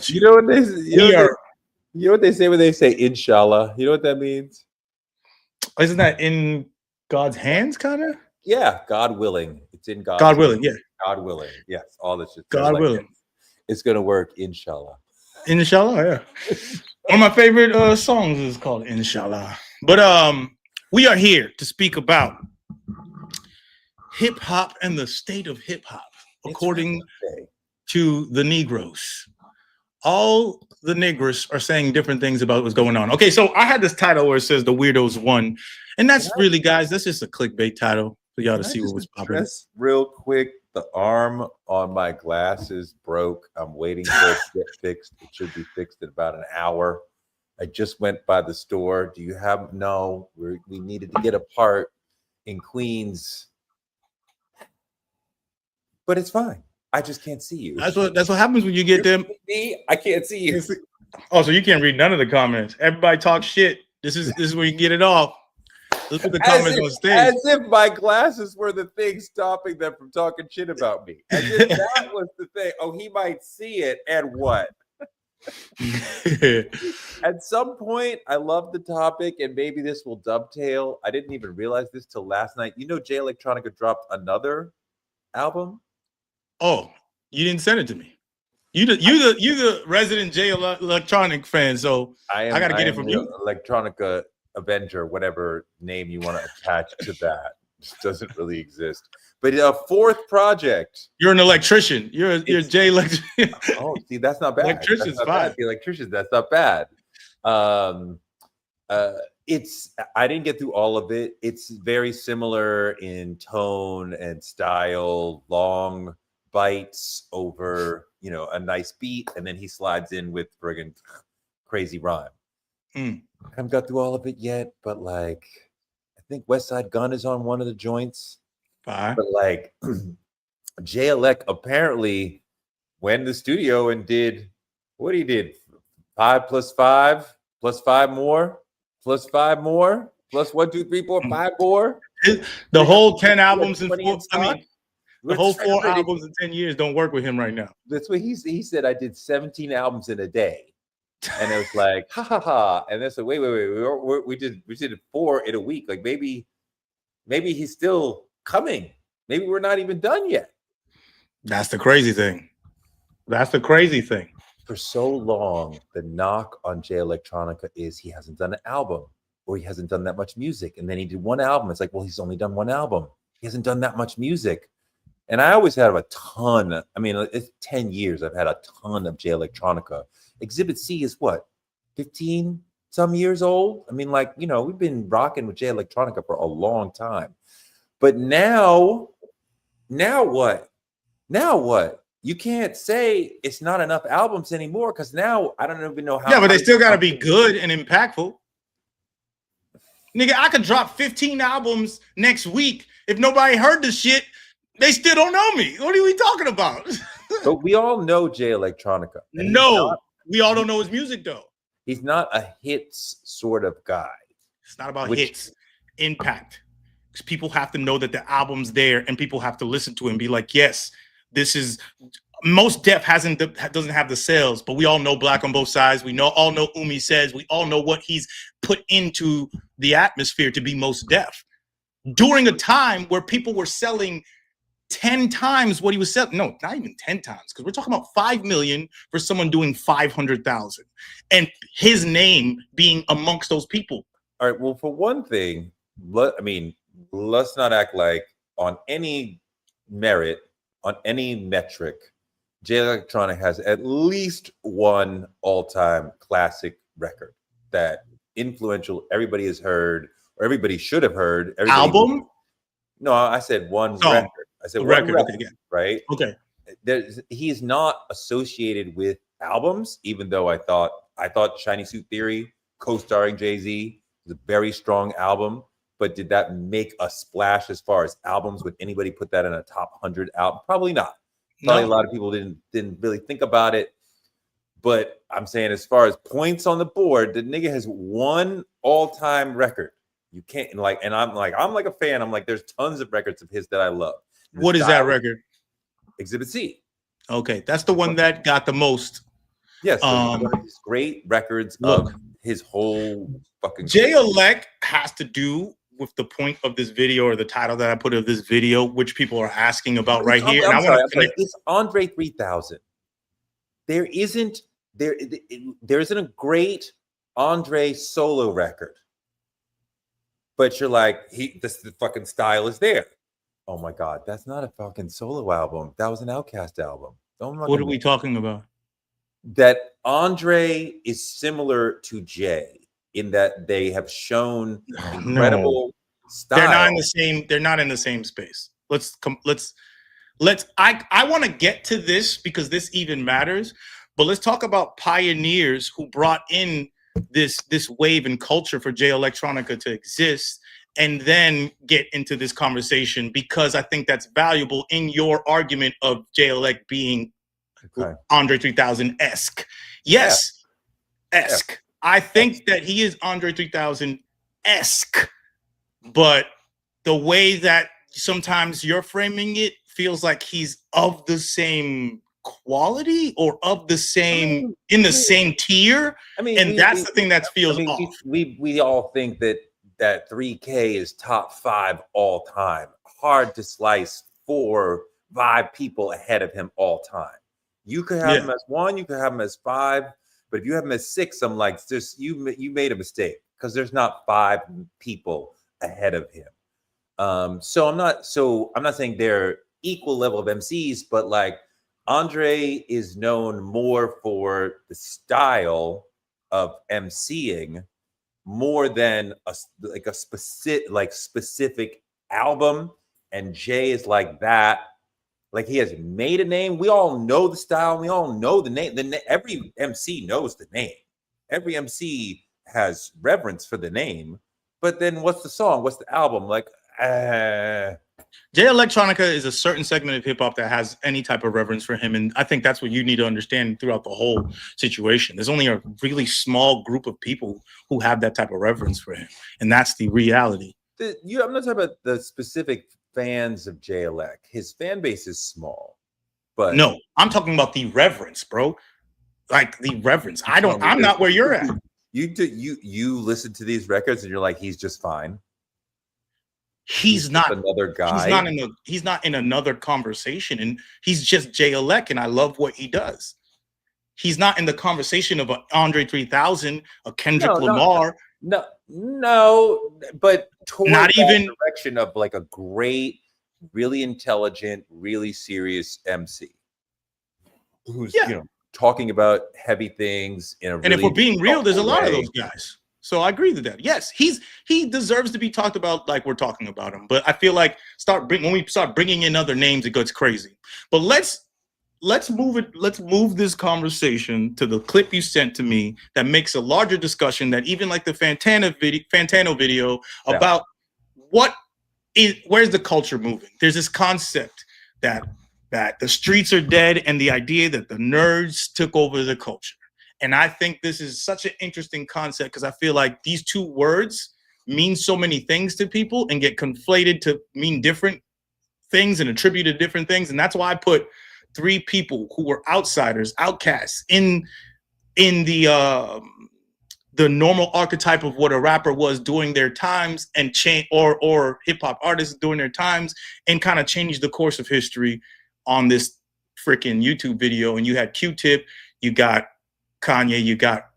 got you. You know what they you know what they say when they say inshallah? You know what that means? Isn't that in God's hands, kind of? Yeah, God willing. It's in God's God willing, yeah. God willing. Yes, all this shit. God like, willing. It's gonna work, inshallah. Inshallah, yeah. One of my favorite songs is called Inshallah. But we are here to speak about hip hop and the state of hip hop, according to the Negroes. All the Negroes are saying different things about what's going on. Okay, so I had this title where it says the weirdos won, and that's really, guys, that's just a clickbait title for y'all to see what was popping. Real quick, the arm on my glasses broke. I'm waiting for it to get fixed. It should be fixed in about an hour. I just went by the store. Do you have? No, we needed to get a part in Queens, but it's fine. I just can't see you. That's what happens when you get them. I can't see you. Oh, so you can't read none of the comments. Everybody talks shit. This is where you get it off. Look at the comments on stage. As if my glasses were the thing stopping them from talking shit about me. As if that was the thing. Oh, he might see it, and what? At some point, I love the topic, and maybe this will dovetail. I didn't even realize this till last night. You know, J Electronica dropped another album. Oh, you didn't send it to me. You the resident J Electronic fan, so I gotta get it from you. Electronica Avenger, whatever name you want to attach to that, just doesn't really exist. But a fourth project. You're an electrician. You're J Electrician. Oh, see, that's not bad. Electrician's fine. The electrician, that's not bad. It's I didn't get through all of it. It's very similar in tone and style, long bites over, a nice beat, and then he slides in with friggin' crazy rhyme. I haven't got through all of it yet, but I think West Side Gun is on one of the joints. Fine. But J Elec apparently went in the studio and did what he did: 5 + 5 + 5 more + 5 more + 1, 2, 3, 4, 5 more. The whole 10 albums in 4. The whole 4 albums in 10 years don't work with him right now. That's what he said. I did 17 albums in a day, and it was like ha ha ha. And they said, wait, we did 4 in a week. Like maybe he's still coming. Maybe we're not even done yet. That's the crazy thing. For so long, the knock on J Electronica is he hasn't done an album, or he hasn't done that much music. And then he did 1 album. It's like, well, he's only done 1 album. He hasn't done that much music. And I always have a ton. I mean, it's 10 years. I've had a ton of J Electronica. Exhibit C is what, 15 some years old? I mean, we've been rocking with J Electronica for a long time. But now what? Now what? You can't say it's not enough albums anymore, because now I don't even know how. Yeah, but they still got to be good and impactful. Nigga, I could drop 15 albums next week. If nobody heard the shit, they still don't know me. What are we talking about? But we all know J Electronica. No, we all don't know his music, though. He's not a hits sort of guy. It's not about hits. Impact. Because people have to know that the album's there, and people have to listen to it and be like, yes, this is... Most Def doesn't have the sales, but we all know Black on Both Sides. We all know Umi Says. We all know what he's put into the atmosphere to be Most Def. During a time where people were selling 10 times what he was selling. No, not even 10 times, because we're talking about 5 million for someone doing 500,000, and his name being amongst those people. All right. Well, for one thing, let's not act like on any merit, on any metric, J Electronica has at least 1 all-time classic record that influential, everybody has heard, or everybody should have heard. Album? No, I said 1 record. I said record, okay, yeah. Right? Okay. He's not associated with albums, even though I thought Shiny Suit Theory, co-starring Jay-Z, was a very strong album. But did that make a splash as far as albums? Would anybody put that in a top 100 album? Probably not. Probably a lot of people didn't really think about it. But I'm saying, as far as points on the board, the nigga has 1 all-time record. You can't and I'm like a fan. I'm like, there's tons of records of his that I love. What is that record? Exhibit C. Okay, that's the one that got the most Yes, these great records Look, of his whole fucking J Elect has to do with the point of this video, or the title that I put of this video, which people are asking about right here. And I'm I want sorry, to connect. it's Andre 3000. There isn't a great Andre solo record, but you're like, the fucking style is there. Oh my god, that's not a fucking solo album. That was an Outkast album. What are we talking about? That Andre is similar to Jay in that they have shown incredible style. They're not in the same. They're not in the same space. I want to get to this because this even matters. But let's talk about pioneers who brought in this wave and culture for J Electronica to exist, and then get into this conversation, because I think that's valuable in your argument of J Elect being Andre 3000-esque. Yes, esque. Yeah. I think that he is Andre 3000-esque, but the way that sometimes you're framing it feels like he's of the same quality or of the same in the same tier. I mean, and that's the thing that feels off. We all think that 3K is top 5 all time. Hard to slice 4-5 people ahead of him all time. You could have him as 1, you could have him as 5, but if you have him as 6, I'm like, just you made a mistake, because there's not 5 people ahead of him. So I'm not saying they're equal level of MCs, but like Andre is known more for the style of MCing more than a specific album, and Jay is like that. Like, he has made a name. We all know the style. We all know the name. Every MC knows the name. Every MC has reverence for the name. But then what's the song? What's the album? Like, J Electronica is a certain segment of hip hop that has any type of reverence for him. And I think that's what you need to understand throughout the whole situation. There's only a really small group of people who have that type of reverence for him. And that's the reality. I'm not talking about the specific fans of J Elect. His fan base is small. But no, I'm talking about the reverence, bro. Like the reverence. I'm not where you're at. You listen to these records and you're like, he's just fine. He's not another guy. He's not in another conversation, and he's just J Elect, and I love what he does. He's not in the conversation of a Andre 3000, a Kendrick Lamar. No, but not even direction of like a great, really intelligent, really serious MC who's talking about heavy things in a. And if we're being real, there's a lot of those guys. So I agree with that. Yes, he deserves to be talked about like we're talking about him. But I feel like when we start bringing in other names, it gets crazy. But let's move it. Let's move this conversation to the clip you sent to me that makes a larger discussion that even like the Fantano video about where's the culture moving. There's this concept that the streets are dead, and the idea that the nerds took over the culture. And I think this is such an interesting concept, because I feel like these two words mean so many things to people and get conflated to mean different things and attributed different things. And that's why I put 3 people who were outsiders, outcasts in the normal archetype of what a rapper was during their times, and or hip hop artists during their times, and kind of changed the course of history on this freaking YouTube video. And you had Q-Tip, you got Kanye, you got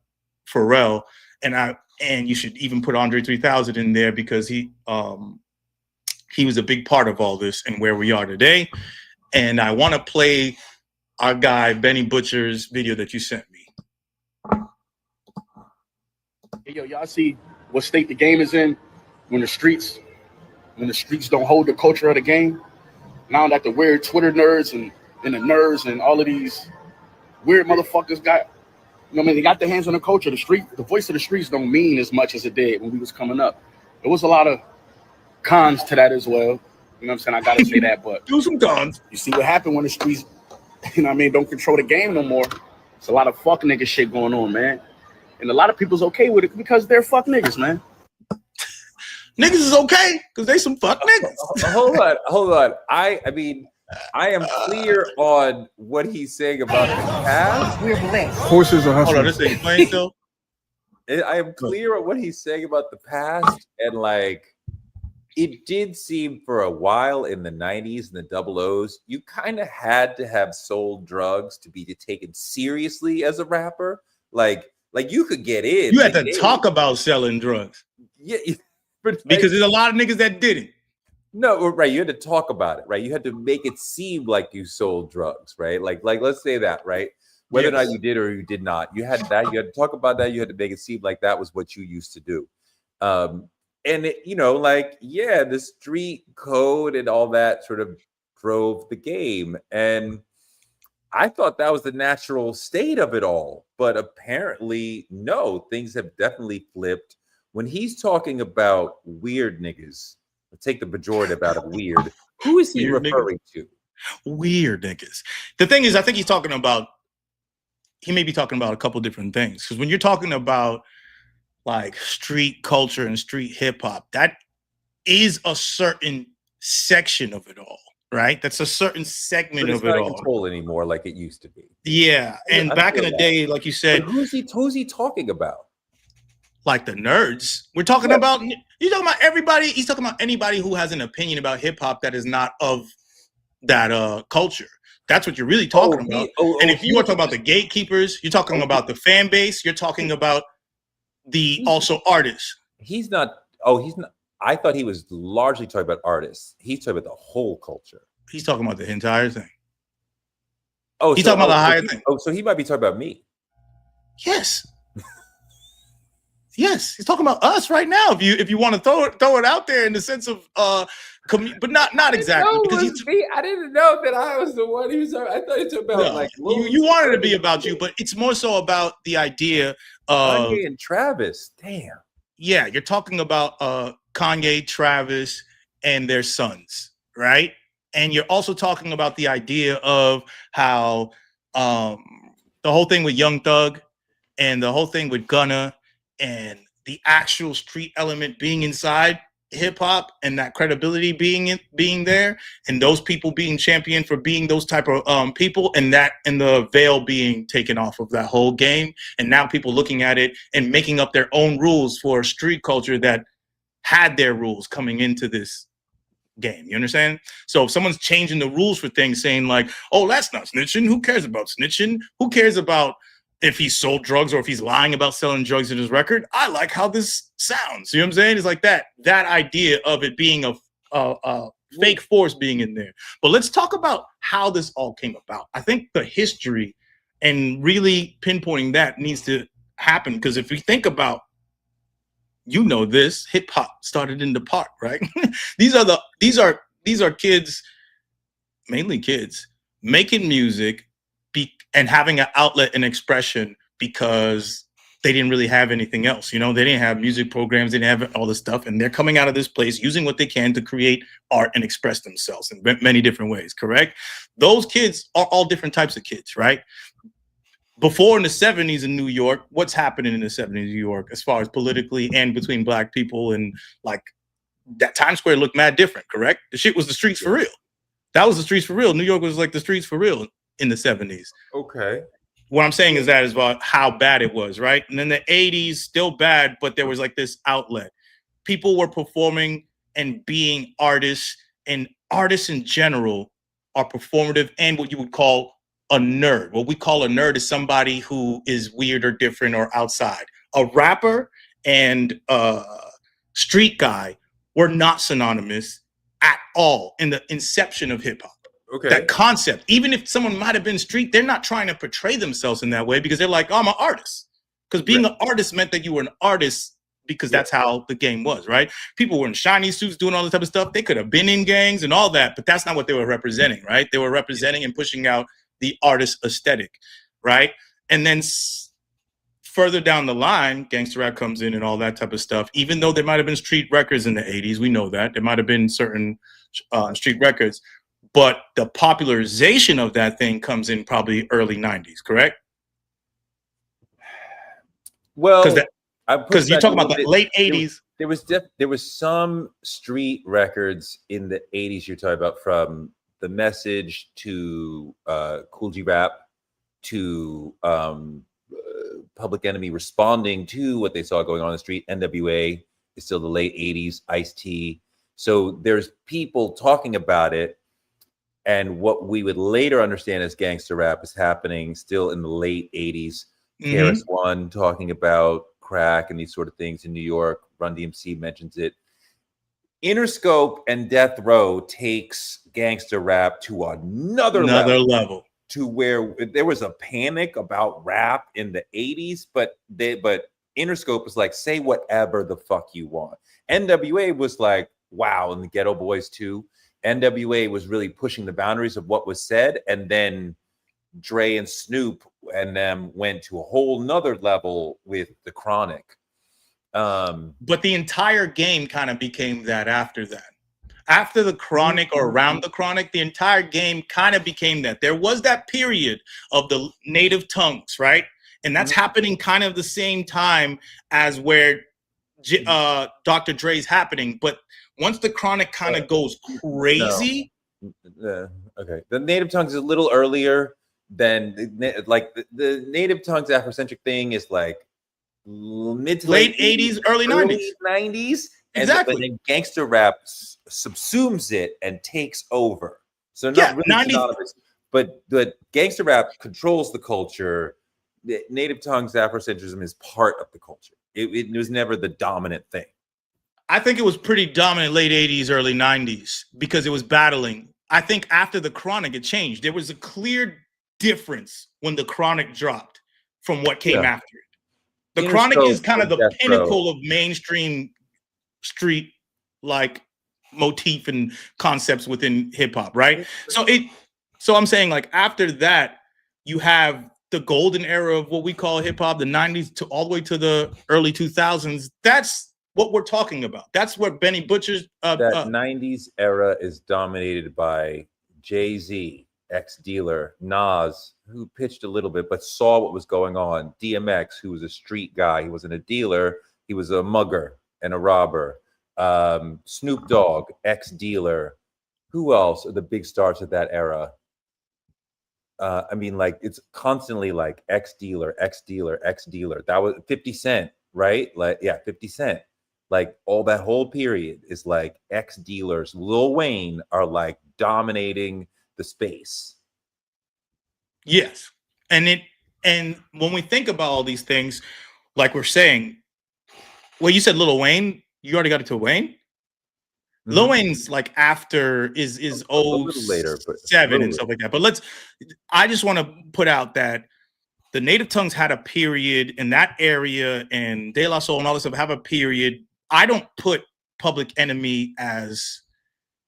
Pharrell, and you should even put Andre 3000 in there, because he was a big part of all this and where we are today. And I want to play our guy Benny Butcher's video that you sent me. Hey, yo, y'all see what state the game is in when the streets don't hold the culture of the game? Now that the weird Twitter nerds and the nerds and all of these weird motherfuckers got. You know what I mean? They got their hands on the culture. The voice of the streets don't mean as much as it did when we was coming up. There was a lot of cons to that as well. You know what I'm saying? I gotta say that, but do some cons. You see what happened when the streets, you know what I mean, don't control the game no more. It's a lot of fuck nigga shit going on, man. And a lot of people's okay with it because they're fuck niggas, man. Niggas is okay because they some fuck niggas. Hold on. I mean, I am clear on what he's saying about the past. We're blessed. Horses are Hold on, hustlers. this thing playing still. I am clear on what he's saying about the past, and like it did seem for a while in the 90s and the double O's, you kind of had to have sold drugs to be taken seriously as a rapper. Like you could get in. You had to talk about selling drugs. Yeah, but because there's a lot of niggas that didn't. No, right. You had to talk about it, right? You had to make it seem like you sold drugs, right? Like let's say that, right? Whether or not you did or you did not, you had that. You had to talk about that. You had to make it seem like that was what you used to do. And it, the street code and all that sort of drove the game. And I thought that was the natural state of it all. But apparently, no, things have definitely flipped. When he's talking about weird niggas, take the pejorative out of weird, who is he referring to? Weird niggas. The thing is, I think he may be talking about a couple different things. Because when you're talking about like street culture and street hip hop, that is a certain section of it all, right? That's a certain segment of it all. It's not control anymore like it used to be. Yeah, and back in the day, like you said, but who's he talking about? Like the nerds. We're talking about. You're talking about everybody. He's talking about anybody who has an opinion about hip hop that is not of that culture. That's what you're really talking about. And if you are talking about the gatekeepers, you're talking about the fan base. You're talking about the also artists. He's not. He's not. I thought he was largely talking about artists. He's talking about the whole culture. He's talking about the entire thing. He's talking about the higher thing. So he might be talking about me. Yes. Yes, he's talking about us right now. If you want to throw it out there in the sense of but not exactly because I didn't know that I was the one who's. I thought he was about you wanted to be about you, but it's more so about the idea of Kanye and Travis. Damn. Yeah, you're talking about Kanye, Travis, and their sons, right? And you're also talking about the idea of how the whole thing with Young Thug and the whole thing with Gunna and the actual street element being inside hip hop and that credibility being there and those people being championed for being those type of people and the veil being taken off of that whole game. And now people looking at it and making up their own rules for street culture that had their rules coming into this game. You understand? So if someone's changing the rules for things, saying like, oh, that's not snitching. Who cares about snitching? Who cares about if he sold drugs or if he's lying about selling drugs in his record? I like how this sounds. You know what I'm saying? It's like that idea of it being a fake force being in there. But let's talk about how this all came about. I think the history and really pinpointing that needs to happen, because if we think about, this hip hop started in the park, right? These are kids, mainly kids, making music and having an outlet and expression because they didn't really have anything else. They didn't have music programs, they didn't have all this stuff. And they're coming out of this place using what they can to create art and express themselves in many different ways, correct? Those kids are all different types of kids, right? Before in the 70s in New York, what's happening in the 70s in New York as far as politically and between black people, and like that Times Square looked mad different, correct? The shit was the streets for real. That was the streets for real. New York was like the streets for real in the 70s. Okay. What I'm saying is about how bad it was, right? And then the 80s, still bad, but there was like this outlet. People were performing and being artists, and artists in general are performative and what you would call a nerd. What we call a nerd is somebody who is weird or different or outside. A rapper and a street guy were not synonymous at all in the inception of hip hop. Okay. That concept, even if someone might have been street, they're not trying to portray themselves in that way because they're like, oh, I'm an artist. Because being an artist meant that you were an artist because that's how the game was, right? People were in shiny suits doing all this type of stuff. They could have been in gangs and all that, but that's not what they were representing, right? They were representing and pushing out the artist aesthetic, right? And then further down the line, gangster rap comes in and all that type of stuff. Even though there might have been street records in the 80s, we know that. There might have been certain street records. But the popularization of that thing comes in probably early 90s, correct? Well, because you talk about the late 80s. There was some street records in the 80s you're talking about from the message to Cool G Rap to Public Enemy responding to what they saw going on in the street. NWA is still the late 80s, Ice-T. So there's people talking about it. And what we would later understand as gangster rap is happening still in the late 80s. KRS-One talking about crack and these sort of things in New York. Run DMC mentions it. Interscope and Death Row takes gangster rap to another level. To where there was a panic about rap in the 80s, but Interscope was like, say whatever the fuck you want. NWA was like, wow, and the Ghetto Boys too. NWA was really pushing the boundaries of what was said, and then Dre and Snoop and them went to a whole nother level with the Chronic. But the entire game kind of became that after that. After the Chronic or around the Chronic, the entire game kind of became that. There was that period of the native tongues, right? And that's happening kind of the same time as where Dr. Dre's happening. But once the Chronic kind of goes crazy. Okay. The native tongues is a little earlier than like the native tongues Afrocentric thing is like mid to late 80s, early 90s. Exactly. And then gangster rap subsumes it and takes over. So not really synonymous, but the gangster rap controls the culture. The native tongues Afrocentrism is part of the culture. It was never the dominant thing. I think it was pretty dominant late 80s, early 90s because it was battling. I think after the Chronic, it changed. There was a clear difference when the Chronic dropped from what came after it. The Chronic is kind of the pinnacle of mainstream street like motif and concepts within hip hop, right? So I'm saying like after that, you have the golden era of what we call hip hop, the 90s to all the way to the early 2000s. That's what we're talking about. That's what Benny Butcher's that 90s era is dominated by Jay-Z, ex-dealer, Nas, who pitched a little bit but saw what was going on, DMX, who was a street guy. He wasn't a dealer, he was a mugger and a robber. Snoop Dogg, ex-dealer. Who else are the big stars of that era? I mean, like it's constantly like ex-dealer, ex-dealer, ex-dealer. That was 50 Cent, right? Like, yeah, 50 Cent. Like all that whole period is like ex-dealers. Lil Wayne are like dominating the space. Yes. And when we think about all these things, like we're saying, well, you said Lil Wayne, you already got it to Wayne? Lil Wayne's like after is old later, but 7 and stuff like that. But I just want to put out that the native tongues had a period in that area, and De La Soul and all this stuff have a period. I don't put Public Enemy as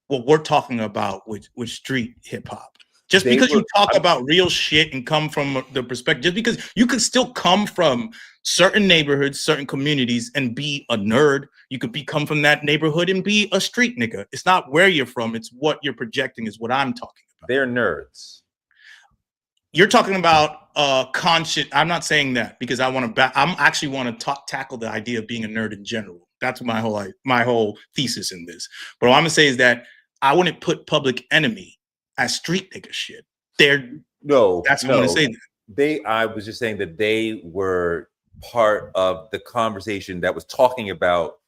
what we're talking about with street hip hop. Just because you talk about real shit and come from the perspective, just because you could still come from certain neighborhoods, certain communities, and be a nerd. You could come from that neighborhood and be a street nigga. It's not where you're from. It's what you're projecting is what I'm talking about. They're nerds. You're talking about conscious. I'm not saying that because I want to. I'm actually want to tackle the idea of being a nerd in general. That's my whole thesis in this. But what I'm gonna say is that I wouldn't put Public Enemy as street nigga shit. I'm gonna say that. I was just saying that they were part of the conversation that was talking about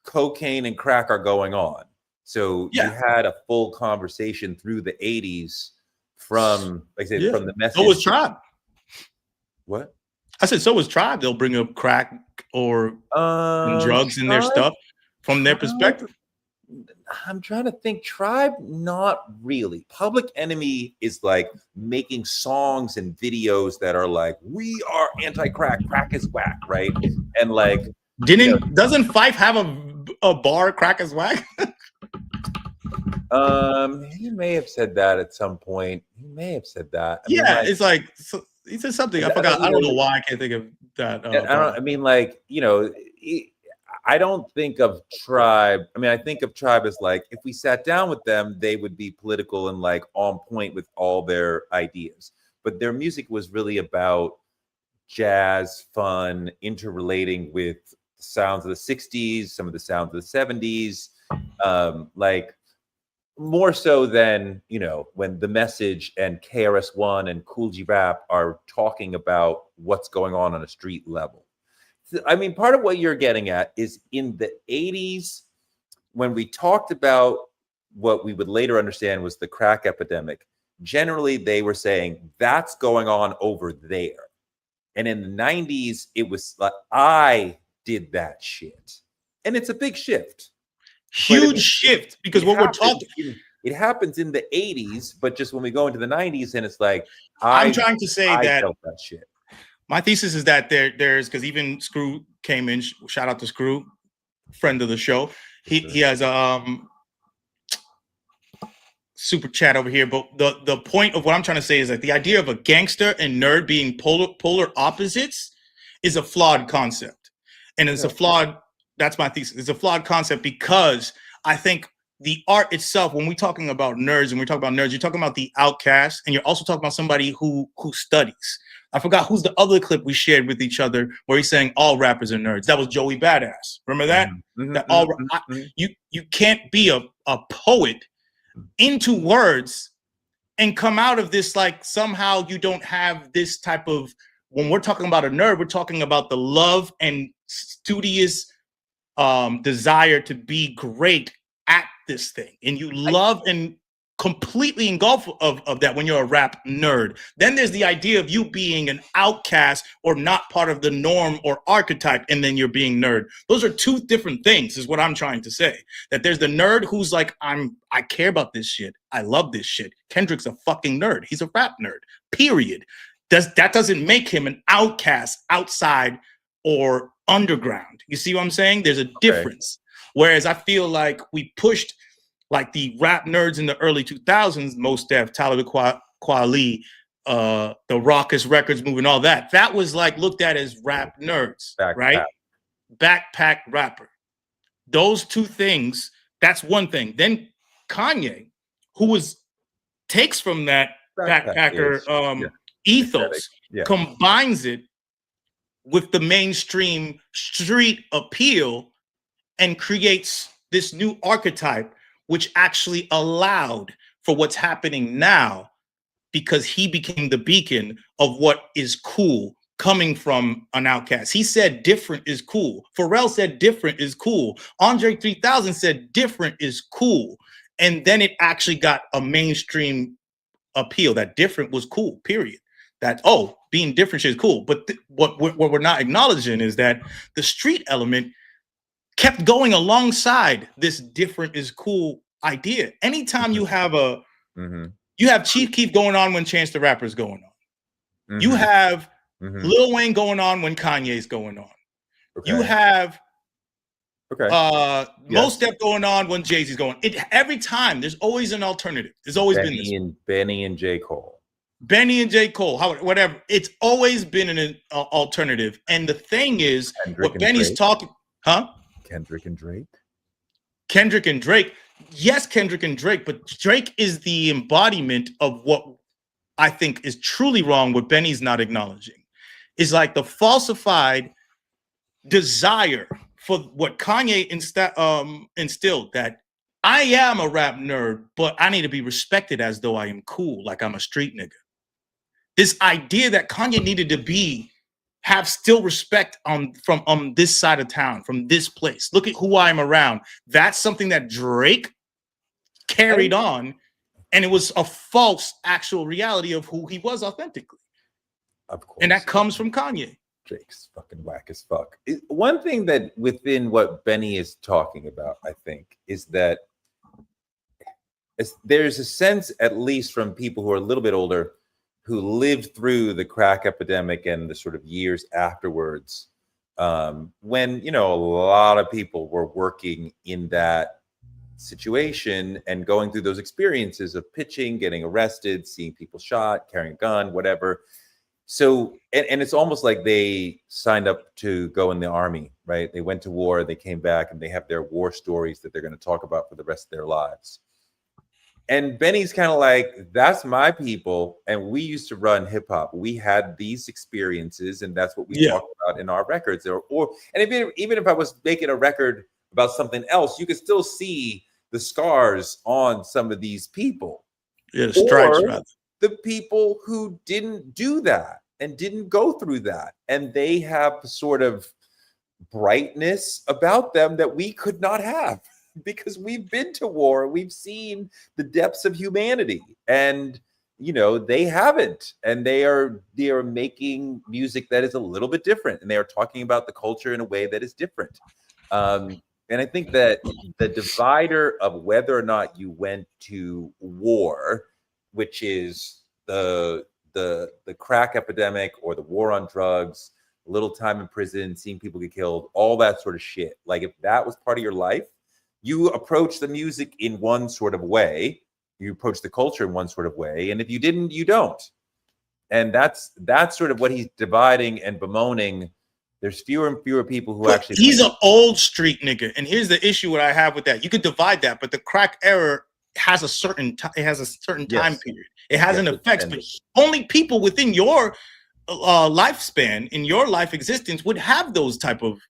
cocaine and crack are going on. So you had a full conversation through the 80s from, like I said, from the message. So was Tribe. What? I said, so was Tribe. They'll bring up crack or drugs in their stuff from their perspective. I'm trying to think. Tribe, not really. Public Enemy is like making songs and videos that are like, we are anti-crack, crack is whack, right? And like, doesn't Fife have a bar, crack is whack? He may have said that at some point. He may have said that. I mean, it's like he said something. I forgot. I don't know why I can't think of that. I don't think of Tribe. I mean, I think of Tribe as like, if we sat down with them, they would be political and like on point with all their ideas. But their music was really about jazz, fun, interrelating with the sounds of the 60s, some of the sounds of the 70s. Like more so than, you know, when The Message and KRS-One and Cool G Rap are talking about what's going on a street level. I mean, part of what you're getting at is in the 80s, when we talked about what we would later understand was the crack epidemic, generally they were saying that's going on over there. And in the 90s, it was like, I did that shit. And it's a big shift. Huge shift, because what we're talking, it happens in the 80s, but just when we go into the 90s, and it's like, I'm trying to say that felt that shit. My thesis is that there's because even Screw came in. Shout out to Screw, friend of the show. He has a super chat over here. But the point of what I'm trying to say is that the idea of a gangster and nerd being polar opposites is a flawed concept, and it's a flawed. That's my thesis. It's a flawed concept because I think the art itself, when we're talking about nerds, and we're talking about nerds, you're talking about the outcast, and you're also talking about somebody who studies. I forgot who's the other clip we shared with each other where he's saying all rappers are nerds. That was Joey Badass. Remember that? You can't be a poet into words and come out of this like somehow you don't have this type of, when we're talking about a nerd, we're talking about the love and studious desire to be great at this thing, and you love and completely engulf of that when you're a rap nerd. Then there's the idea of you being an outcast or not part of the norm or archetype, and then you're being nerd. Those are two different things, is what I'm trying to say. That there's the nerd who's like, I care about this shit, I love this shit. Kendrick's a fucking nerd, he's a rap nerd, period. That doesn't make him an outcast, outside, or underground. You see what I'm saying? There's a difference. Whereas I feel like we pushed like the rap nerds in the early 2000s, Mos Def, Talib Kweli, the Raucous Records movement, all that. That was like looked at as rap nerds, right? Backpack rapper. Those two things, that's one thing. Then Kanye, who takes from that backpacker ethos, combines it with the mainstream street appeal and creates this new archetype, which actually allowed for what's happening now, because he became the beacon of what is cool coming from an outcast. He said different is cool. Pharrell said different is cool. Andre 3000 said different is cool. And then it actually got a mainstream appeal that different was cool, period. That, being different is cool. But what we're not acknowledging is that the street element kept going alongside this different is cool idea. Anytime you have you have Chief Keef going on when Chance the Rapper's going on. You have Lil Wayne going on when Kanye's going on. You have Mos Def going on when Jay-Z's going. Every time there's always an alternative. There's always been this. Benny and J. Cole. Benny and J. Cole, whatever. It's always been an alternative. And the thing is, Kendrick what Benny's talking, Kendrick and Drake. Kendrick and Drake. Yes, Kendrick and Drake, but Drake is the embodiment of what I think is truly wrong, what Benny's not acknowledging. Is like the falsified desire for what Kanye instilled, that I am a rap nerd, but I need to be respected as though I am cool, like I'm a street nigga. This idea that Kanye needed to have still respect from this side of town, from this place. Look at who I'm around. That's something that Drake carried on, and it was a false actual reality of who he was authentically. Of course. And that comes from Kanye. Drake's fucking whack as fuck. One thing that within what Benny is talking about, I think, is that there's a sense, at least from people who are a little bit older, who lived through the crack epidemic and the sort of years afterwards, when, you know, a lot of people were working in that situation and going through those experiences of pitching, getting arrested, seeing people shot, carrying a gun, whatever. So, and it's almost like they signed up to go in the army, right? They went to war, they came back, and they have their war stories that they're going to talk about for the rest of their lives. And Benny's kind of like, that's my people. And we used to run hip hop. We had these experiences, and that's what we talk about in our records. And even if I was making a record about something else, you could still see the scars on some of these people. Yeah, stripes, Or rather. the people who didn't do that and didn't go through that, and they have sort of brightness about them that we could not have because we've been to war, we've seen the depths of humanity, and they haven't, and they are making music that is a little bit different, and they are talking about the culture in a way that is different. And I think that the divider of whether or not you went to war, which is the crack epidemic or the war on drugs, a little time in prison, seeing people get killed, all that sort of shit. Like, if that was part of your life, you approach the music in one sort of way, you approach the culture in one sort of way, and if you didn't, you don't. And that's sort of what he's dividing and bemoaning. There's fewer and fewer people who actually. He's an old street nigga, and here's the issue what I have with that. You could divide that, but the crack era has a certain time. It has a certain time period. It has an effect, but only people within your lifespan, in your life existence, would have those type of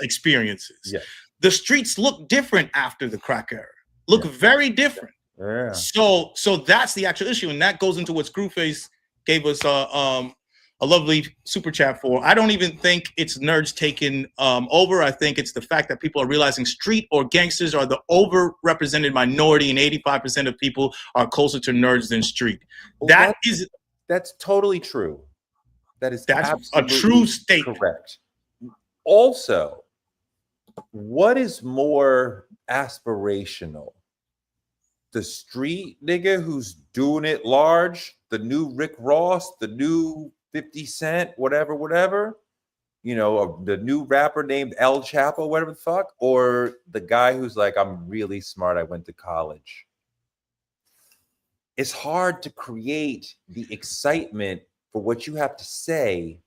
experiences. Yes. The streets look different after the crack era. Look very different. Yeah. So that's the actual issue, and that goes into what Screwface gave us a lovely super chat for. I don't even think it's nerds taking over. I think it's the fact that people are realizing street or gangsters are the overrepresented minority, and 85% of people are closer to nerds than street. Well, that's totally true. That's a true statement. Correct. Also, what is more aspirational? The street nigga who's doing it large, the new Rick Ross, the new 50 Cent, whatever, the new rapper named El Chapo, whatever the fuck, or the guy who's like, I'm really smart, I went to college. It's hard to create the excitement for what you have to say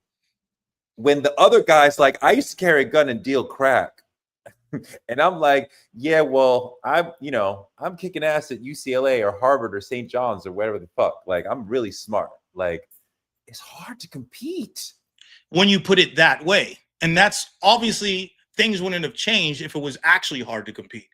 when the other guy's like, I used to carry a gun and deal crack. And I'm like, yeah, well, I'm kicking ass at UCLA or Harvard or St. John's or whatever the fuck. Like, I'm really smart. Like, it's hard to compete when you put it that way. And that's obviously, things wouldn't have changed if it was actually hard to compete.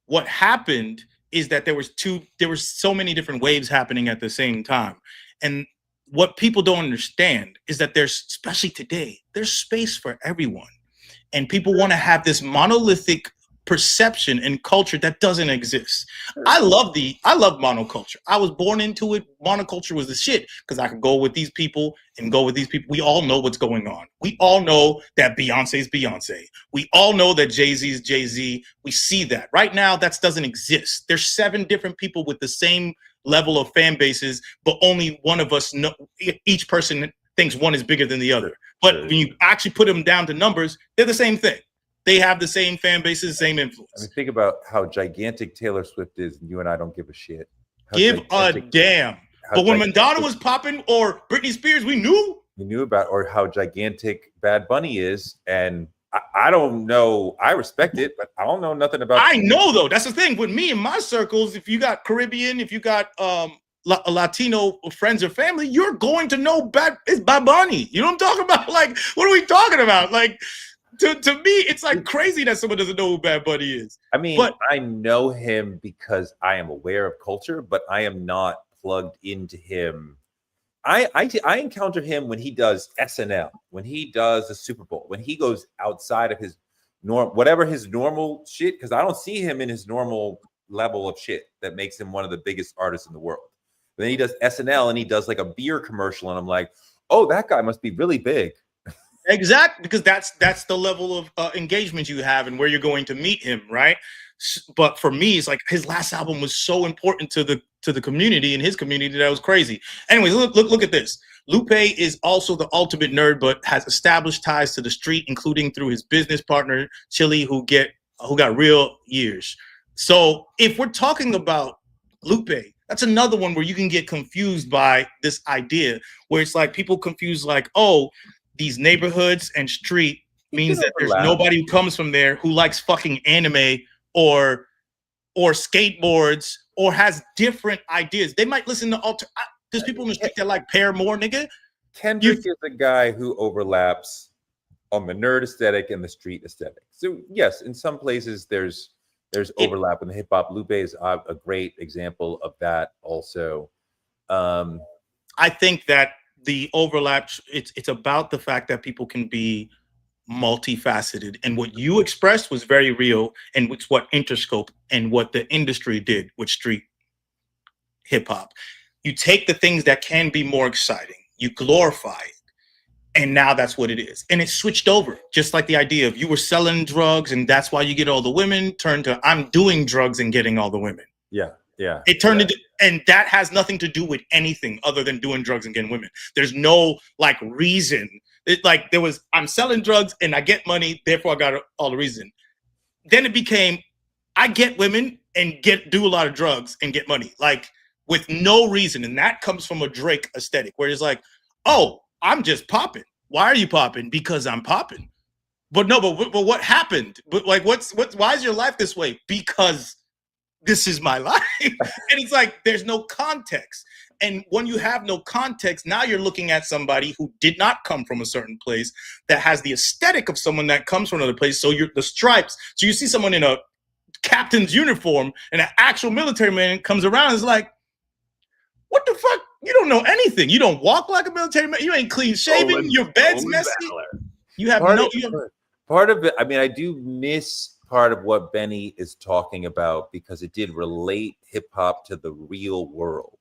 What happened is that there were so many different waves happening at the same time. And what people don't understand is that especially today, there's space for everyone. And people want to have this monolithic perception and culture that doesn't exist. I love monoculture. I was born into it. Monoculture was the shit because I could go with these people and go with these people. We all know what's going on. We all know that Beyonce's Beyonce. We all know that Jay-Z's Jay-Z. We see that. Right now, that doesn't exist. There's 7 different people with the same level of fan bases, but only one of us know. Each person thinks one is bigger than the other. But when you actually put them down to numbers, they're the same thing. They have the same fan bases, same influence. I mean, think about how gigantic Taylor Swift is, and you and I don't give a shit. Give a damn. But when Madonna was popping or Britney Spears, we knew. We knew about, or how gigantic Bad Bunny is, and I don't know. I respect it, but I don't know nothing about. I know though. That's the thing with me in my circles. If you got Caribbean, if you got Latino friends or family, you're going to know it's Bad Bunny. You know what I'm talking about? Like, what are we talking about? Like, to me, it's like crazy that someone doesn't know who Bad Bunny is. I mean, I know him because I am aware of culture, but I am not plugged into him. I encounter him when he does SNL, when he does the Super Bowl, when he goes outside of his whatever his normal shit, because I don't see him in his normal level of shit that makes him one of the biggest artists in the world. Then he does SNL and he does like a beer commercial, and I'm like, oh, that guy must be really big. Exactly, because that's the level of engagement you have and where you're going to meet him, right? But for me, it's like his last album was so important to the community and his community that was crazy. Anyways, look at this. Lupe is also the ultimate nerd, but has established ties to the street, including through his business partner Chili, who got real years. So if we're talking about Lupe, that's another one where you can get confused by this idea, where it's like people confuse like, oh, these neighborhoods and street means that there's nobody who comes from there who likes fucking anime or skateboards or has different ideas. They might listen to there's people in the street that like Paramore, nigga. Kendrick is a guy who overlaps on the nerd aesthetic and the street aesthetic. So yes, in some places there's There's overlap in the hip hop. Lupe is a great example of that also. I think that the overlap, it's about the fact that people can be multifaceted, and what you expressed was very real, and it's what Interscope and what the industry did with street hip hop. You take the things that can be more exciting, you glorify it, and now that's what it is. And it switched over, just like the idea of you were selling drugs and that's why you get all the women, turned to I'm doing drugs and getting all the women. Yeah. It turned into, and that has nothing to do with anything other than doing drugs and getting women. There's no like reason. It, like there was, I'm selling drugs and I get money, therefore I got all the reason. Then it became, I get women and do a lot of drugs and get money, like with no reason. And that comes from a Drake aesthetic where it's like, oh, I'm just popping. Why are you popping? Because I'm popping. But no, but what happened? But like, why is your life this way? Because this is my life. And it's like, there's no context. And when you have no context, now you're looking at somebody who did not come from a certain place that has the aesthetic of someone that comes from another place. So you're the stripes. So you see someone in a captain's uniform and an actual military man comes around and is like, what the fuck? You don't know anything. You don't walk like a military man. You ain't clean shaven. Your bed's messy. You have part of it. I mean, I do miss part of what Benny is talking about because it did relate hip hop to the real world.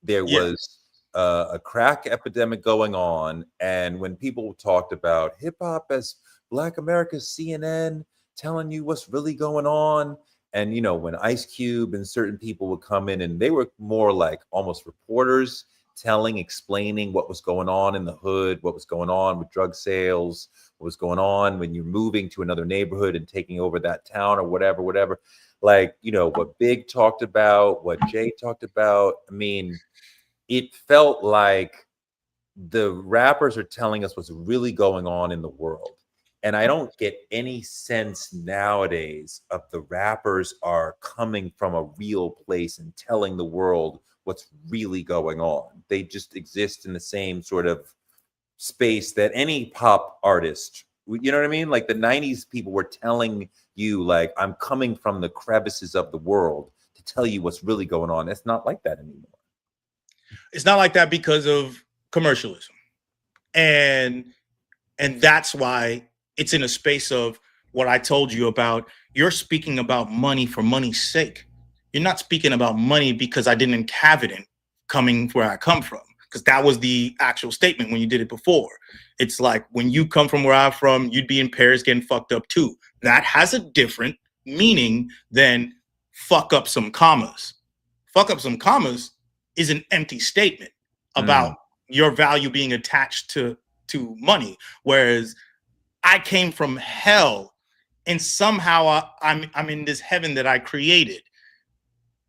There was a crack epidemic going on, and when people talked about hip hop as Black America's CNN, telling you what's really going on. And, you know, when Ice Cube and certain people would come in and they were more like almost reporters explaining what was going on in the hood, what was going on with drug sales, what was going on when you're moving to another neighborhood and taking over that town or whatever. Like, you know, what Big talked about, what Jay talked about. I mean, it felt like the rappers are telling us what's really going on in the world. And I don't get any sense nowadays of the rappers are coming from a real place and telling the world what's really going on. They just exist in the same sort of space that any pop artist, you know what I mean? Like the 90s people were telling you, like, I'm coming from the crevices of the world to tell you what's really going on. It's not like that anymore. It's not like that because of commercialism. And that's why it's in a space of what I told you about. You're speaking about money for money's sake. You're not speaking about money because I didn't have it in coming where I come from, because that was the actual statement when you did it before. It's like, when you come from where I'm from, you'd be in Paris getting fucked up too. That has a different meaning than fuck up some commas. Fuck up some commas is an empty statement about your value being attached to money. Whereas I came from hell and somehow I'm in this heaven that I created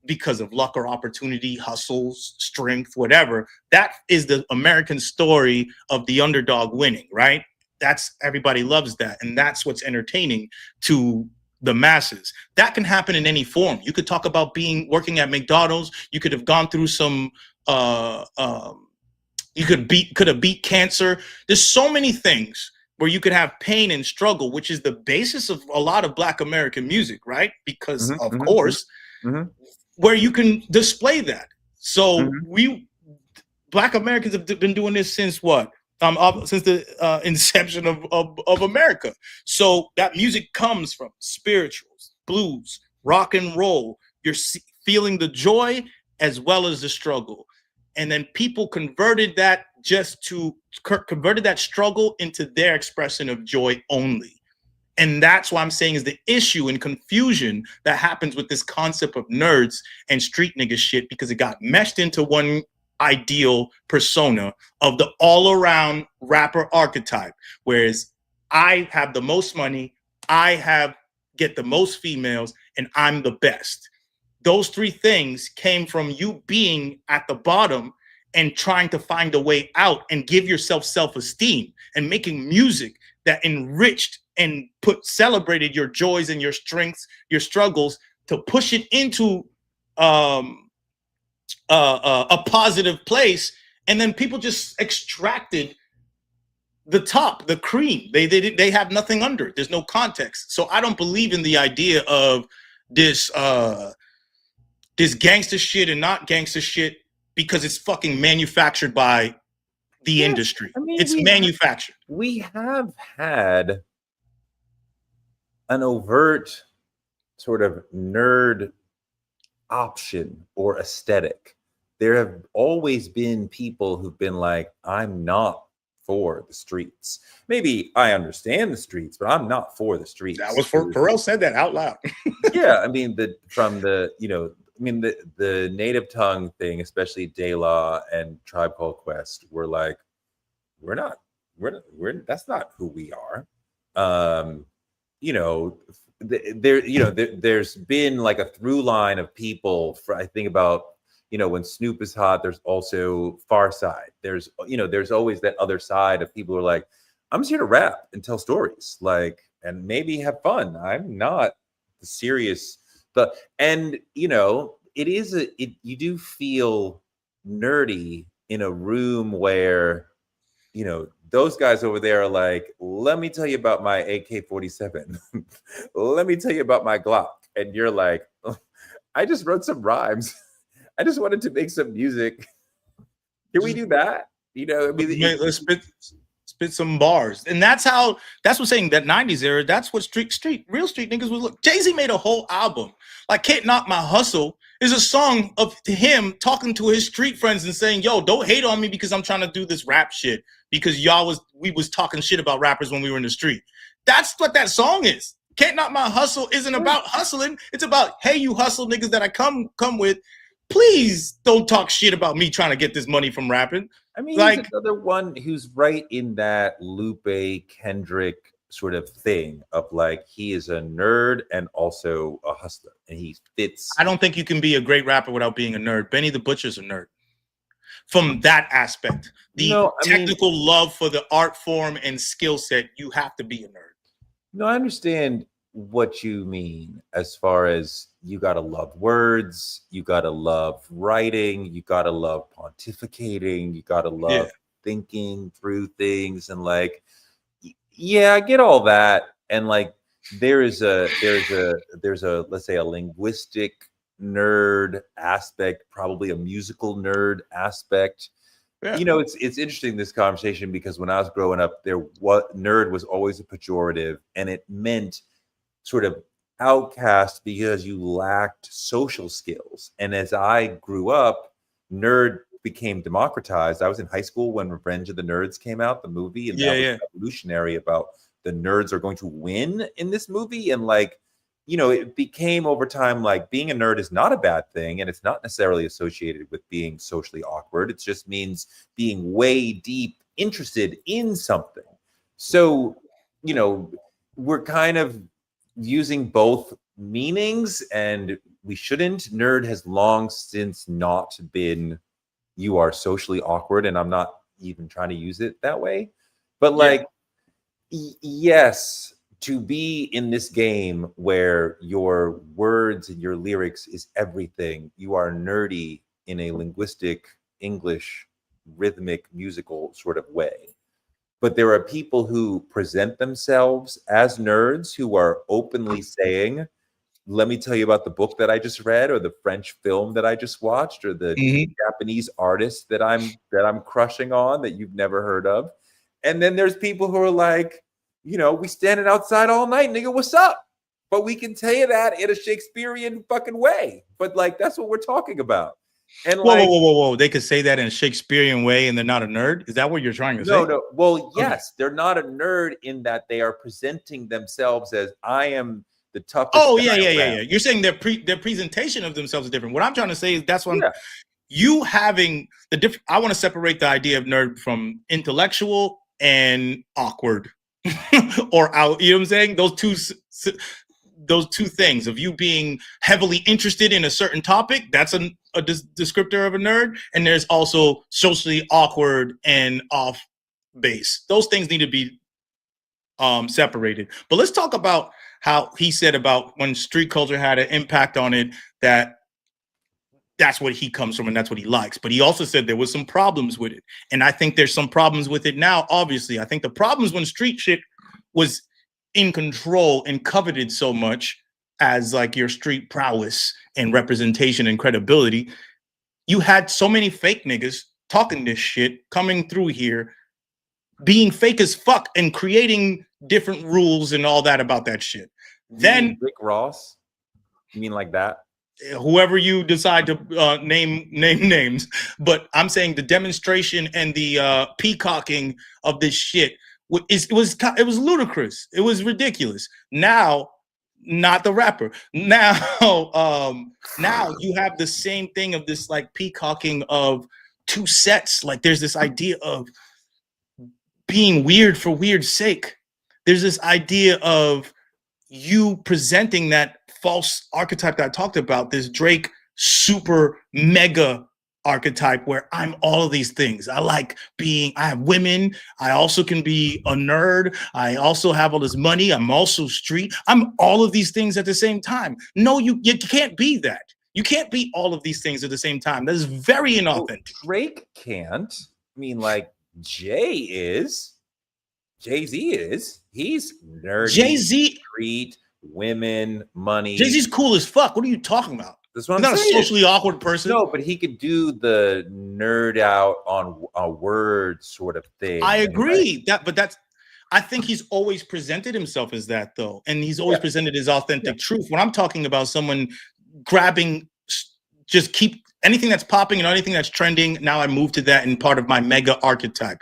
because of luck or opportunity, hustles, strength, whatever. That is the American story of the underdog winning, right? That's, everybody loves that. And that's what's entertaining to the masses. That can happen in any form. You could talk about working at McDonald's. You could have gone through some, you could have beat cancer. There's so many things where you could have pain and struggle, which is the basis of a lot of Black American music, right? Because of course, where you can display that. So Black Americans have been doing this since what? Since the inception of America. So that music comes from spirituals, blues, rock and roll. You're feeling the joy as well as the struggle. And then people converted that struggle into their expression of joy only. And that's why I'm saying is the issue and confusion that happens with this concept of nerds and street nigga shit, because it got meshed into one ideal persona of the all-around rapper archetype. Whereas I have the most money, get the most females, and I'm the best. Those three things came from you being at the bottom and trying to find a way out and give yourself self-esteem and making music that enriched and celebrated your joys and your strengths, your struggles, to push it into a positive place. And then people just extracted the top, the cream. They have nothing under it. There's no context. So I don't believe in the idea of this this gangster shit and not gangster shit because it's fucking manufactured by the industry. I mean, It's manufactured. We have had an overt sort of nerd option or aesthetic. There have always been people who've been like, I'm not for the streets. Maybe I understand the streets, but I'm not for the streets. That was Pharrell said that out loud. Yeah, I mean, the native tongue thing, especially De La and Tribe Called Quest, were like, that's not who we are. There's been like a through line of people. I think about, when Snoop is hot, there's also Far Side. There's always that other side of people who are like, I'm just here to rap and tell stories, like, and maybe have fun. I'm not the serious, you do feel nerdy in a room where, those guys over there are like, let me tell you about my AK-47. Let me tell you about my Glock. And you're like, oh, I just wrote some rhymes. I just wanted to make some music. Can we do that? Let's spit some bars. And that's what's saying that 90s era, that's what real street niggas would look. Jay-Z made a whole album. Like Can't Knock My Hustle is a song of him talking to his street friends and saying, yo, don't hate on me because I'm trying to do this rap shit because we was talking shit about rappers when we were in the street. That's what that song is. Can't Knock My Hustle isn't about hustling. It's about, hey, you hustle niggas that I come with. Please don't talk shit about me trying to get this money from rapping. I mean, like, he's another one who's right in that Lupe Kendrick sort of thing of like, he is a nerd and also a hustler, and he fits. I don't think you can be a great rapper without being a nerd. Benny the Butcher's a nerd. From that aspect, technical love for the art form and skill set, you have to be a nerd. No, I understand what you mean as far as you gotta love words, you gotta love writing, you gotta love pontificating, you gotta love thinking through things, and like, yeah, I get all that. And like, there's a let's say a linguistic nerd aspect, probably a musical nerd aspect. Yeah. It's interesting, this conversation, because when I was growing up, nerd was always a pejorative, and it meant sort of outcast because you lacked social skills. And as I grew up, nerd became democratized. I was in high school when Revenge of the Nerds came out, the movie, and that was revolutionary about the nerds are going to win in this movie. And like, it became over time like being a nerd is not a bad thing, and it's not necessarily associated with being socially awkward. It just means being way deep interested in something. So, we're kind of using both meanings, and we shouldn't. Nerd has long since not been, you are socially awkward, and I'm not even trying to use it that way. But like, yes, to be in this game where your words and your lyrics is everything, you are nerdy in a linguistic, English, rhythmic, musical sort of way. But there are people who present themselves as nerds who are openly saying, let me tell you about the book that I just read, or the French film that I just watched, or the Japanese artist that I'm crushing on that you've never heard of. And then there's people who are like, we standing outside all night, nigga, what's up? But we can tell you that in a Shakespearean fucking way. But like, that's what we're talking about. And whoa. They could say that in a Shakespearean way and they're not a nerd? Is that what you're trying to say? No. Well, yes, they're not a nerd in that they are presenting themselves as, I am the toughest. Oh, yeah. You're saying their presentation of themselves is different. What I'm trying to say is that's what you having the different. I want to separate the idea of nerd from intellectual and awkward or out. You know what I'm saying? Those two things of you being heavily interested in a certain topic, that's a descriptor of a nerd. And there's also socially awkward and off base. Those things need to be separated. But let's talk about how he said about when street culture had an impact on it, that's what he comes from and that's what he likes. But he also said there was some problems with it. And I think there's some problems with it now, obviously. I think the problems when street shit was in control and coveted so much, as like your street prowess and representation and credibility, you had so many fake niggas talking this shit coming through here, being fake as fuck and creating different rules and all that about that shit. Then Rick Ross, you mean like that? Whoever you decide to name names, but I'm saying the demonstration and the peacocking of this shit it was ludicrous. It was ridiculous. Now, not the rapper. Now, now you have the same thing of this like peacocking of two sets. Like there's this idea of being weird for weird's sake. There's this idea of you presenting that false archetype that I talked about, this Drake super mega archetype where I'm all of these things. I have women. I also can be a nerd. I also have all this money. I'm also street. I'm all of these things at the same time. No, you can't be that. You can't be all of these things at the same time. That is very inauthentic. Well, Drake can't. I mean, like Jay-Z is. He's nerdy, Jay-Z, street, women, money. Jay-Z's cool as fuck. What are you talking about? That's what He's I'm not saying. a socially awkward person. No, but he could do the nerd out on a word sort of thing. I agree I think he's always presented himself as that though. And he's always presented his authentic truth. When I'm talking about someone grabbing, just keep anything that's popping and anything that's trending. Now I move to that in part of my mega archetype.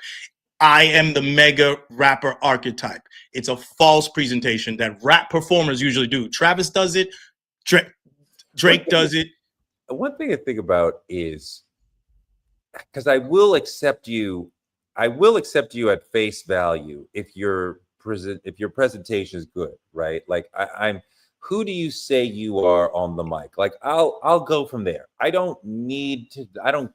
I am the mega rapper archetype. It's a false presentation that rap performers usually do. Travis does it. Drake does it. One thing I think about is because I will accept you at face value if your presentation is good, right? Like I'm who do you say you are on the mic? Like I'll go from there. I don't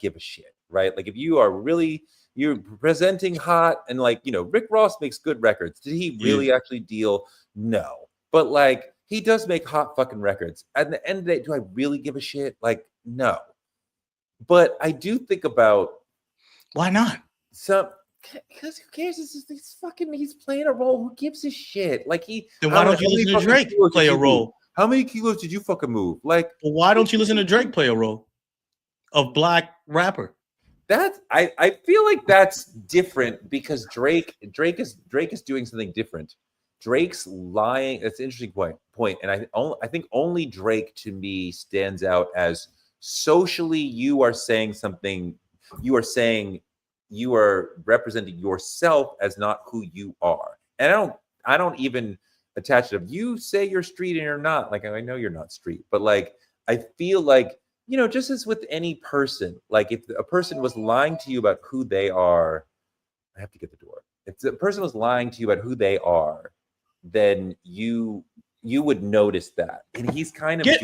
give a shit, right? Like if you're presenting hot and like, Rick Ross makes good records. Did he really actually deal? No. But like he does make hot fucking records. At the end of the day, do I really give a shit? Like, no. But I do think about why not? Because who cares? He's playing a role. Who gives a shit? Like then why don't you listen to Drake play a role? How many kilos did you fucking move? Like, well, why don't you listen to Drake play a role of black rapper? I feel like that's different because Drake is doing something different. Drake's lying. That's an interesting point. And I think only Drake to me stands out as socially. You are saying something. You are representing yourself as not who you are. And I don't even attach it. If you say you're street and you're not, like I know you're not street, but like I feel like, just as with any person, like if a person was lying to you about who they are, I have to get the door. If the person was lying to you about who they are, then you would notice that. And he's kind of get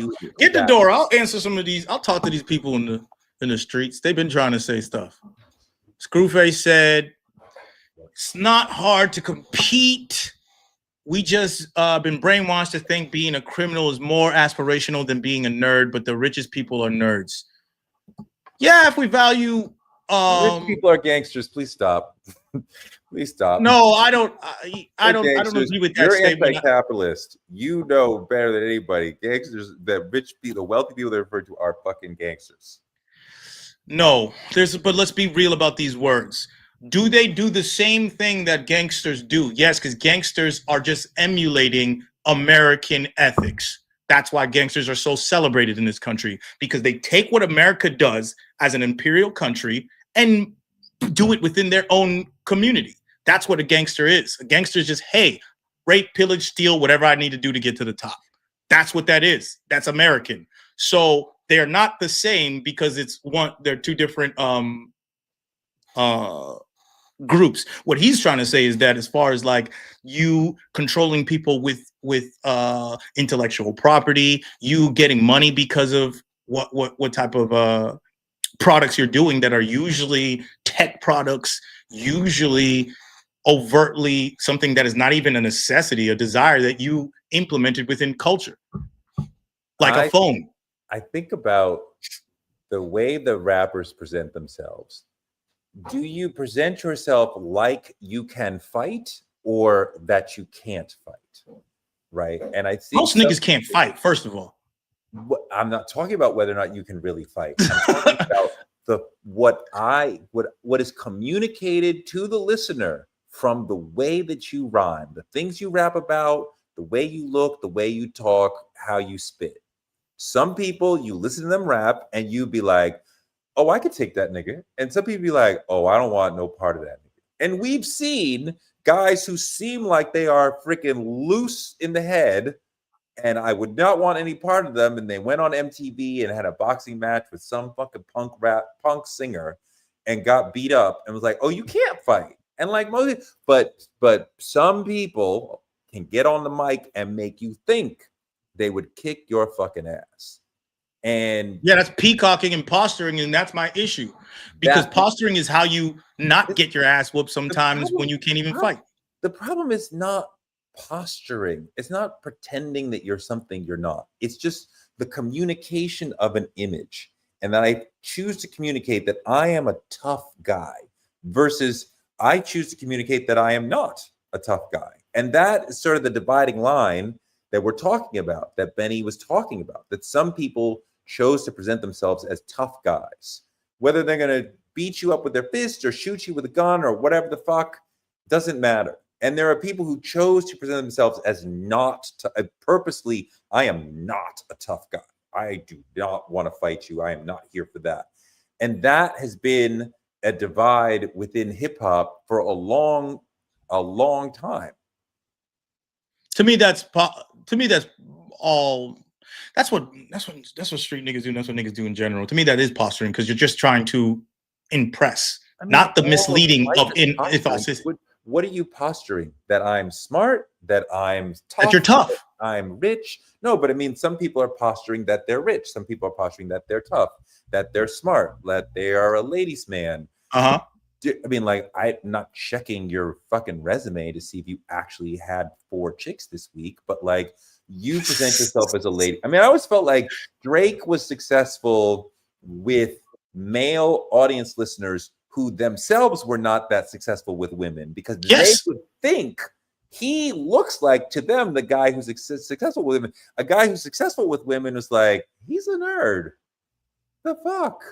the door. I'll answer some of these. I'll talk to these people in the streets. They've been trying to say stuff. Screwface said, it's not hard to compete. We just been brainwashed to think being a criminal is more aspirational than being a nerd, but the richest people are nerds. Yeah, if we value rich people are gangsters, please stop. Please stop. No, I don't agree with that You're statement. Anti-capitalist. You know better than anybody. Gangsters, the rich people, the wealthy people they refer to are fucking gangsters. No, but let's be real about these words. Do they do the same thing that gangsters do? Yes, because gangsters are just emulating American ethics. That's why gangsters are so celebrated in this country, because they take what America does as an imperial country and do it within their own community. That's what a gangster is. A gangster is just, hey, rape, pillage, steal, whatever I need to do to get to the top. That's what that is. That's American. So they're not the same because they're two different groups. What he's trying to say is that as far as like you controlling people with intellectual property, you getting money because of what type of products you're doing that are usually tech products, usually overtly something that is not even a necessity, a desire that you implemented within culture, like a phone. I think about the way the rappers present themselves. Do you present yourself like you can fight or that you can't fight? right? And I think Most niggas can't fight, first of all. I'm not talking about whether or not you can really fight. I'm talking about what is communicated to the listener from the way that you rhyme, the things you rap about, the way you look, the way you talk, how you spit. Some people, you listen to them rap and you be like, oh, I could take that nigga. And some people be like, oh, I don't want no part of that nigga. And we've seen guys who seem like they are freaking loose in the head, and I would not want any part of them. And they went on MTV and had a boxing match with some fucking punk singer and got beat up and was like, oh, you can't fight. And like but some people can get on the mic and make you think they would kick your fucking ass. And yeah, that's peacocking and posturing, and that's my issue. Because posturing is how you not get your ass whooped sometimes when you can't even fight. The problem is not posturing. It's not pretending that you're something you're not. It's just the communication of an image. And that I choose to communicate that I am a tough guy versus I choose to communicate that I am not a tough guy. And that is sort of the dividing line that we're talking about, that Benny was talking about, that some people chose to present themselves as tough guys. Whether they're going to beat you up with their fists or shoot you with a gun or whatever the fuck, doesn't matter. And there are people who chose to present themselves as not purposely, I am not a tough guy. I do not want to fight you. I am not here for that. And that has been a divide within hip hop for a long time. To me, that's all. That's what street niggas do. That's what niggas do in general. To me, that is posturing because you're just trying to impress, not the misleading of What are you posturing? That I'm smart, that I'm tough, that you're tough, that I'm rich? No, but I mean, some people are posturing that they're rich. Some people are posturing that they're tough, that they're smart, that they are a ladies' man. Uh-huh. I mean, like, I'm not checking your fucking resume to see if you actually had 4 chicks this week, but like, you present yourself as a lady. I mean, I always felt like Drake was successful with male audience listeners who themselves were not that successful with women because they would think he looks like to them the guy who's successful with women. A guy who's successful with women is like, he's a nerd. The fuck?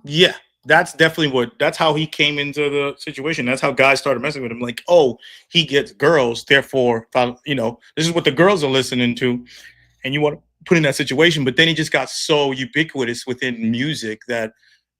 Yeah, that's definitely that's how he came into the situation. That's how guys started messing with him. Like, oh, he gets girls, therefore, this is what the girls are listening to, and you want to put in that situation. But then he just got so ubiquitous within music that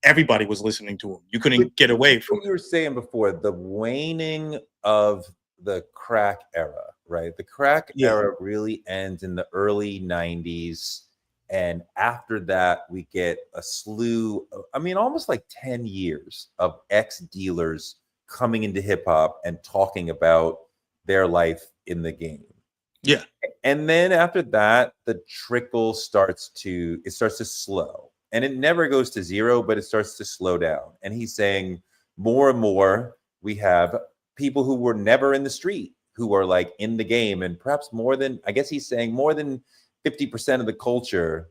everybody was listening to him. You couldn't get away from what you were saying before, the waning of the crack era, right? The crack era really ends in the early 90s. And after that, we get a slew, almost like 10 years of ex-dealers coming into hip hop and talking about their life in the game. Yeah. And then after that, the trickle starts to slow. And it never goes to zero, but it starts to slow down. And he's saying more and more, we have people who were never in the street, who are like in the game. And perhaps more than 50% of the culture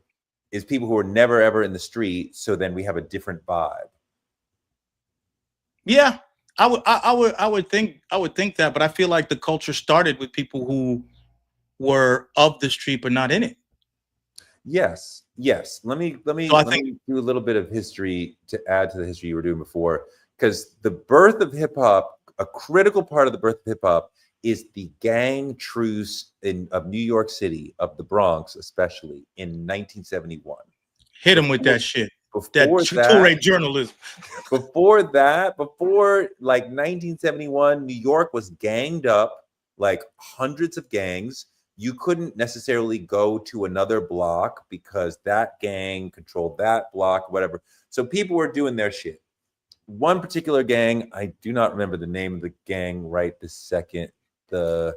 is people who are never, ever in the street. So then we have a different vibe. Yeah, I would think that, but I feel like the culture started with people who were of the street, but not in it. Yes. Let me do a little bit of history to add to the history you were doing before, because the birth of hip hop, a critical part of the birth of hip hop, is the gang truce of New York City, of the Bronx, especially in 1971. Hit him with that shit. Before that journalism. Before like 1971, New York was ganged up, like hundreds of gangs. You couldn't necessarily go to another block because that gang controlled that block, whatever. So people were doing their shit. One particular gang, I do not remember the name of the gang right this second, the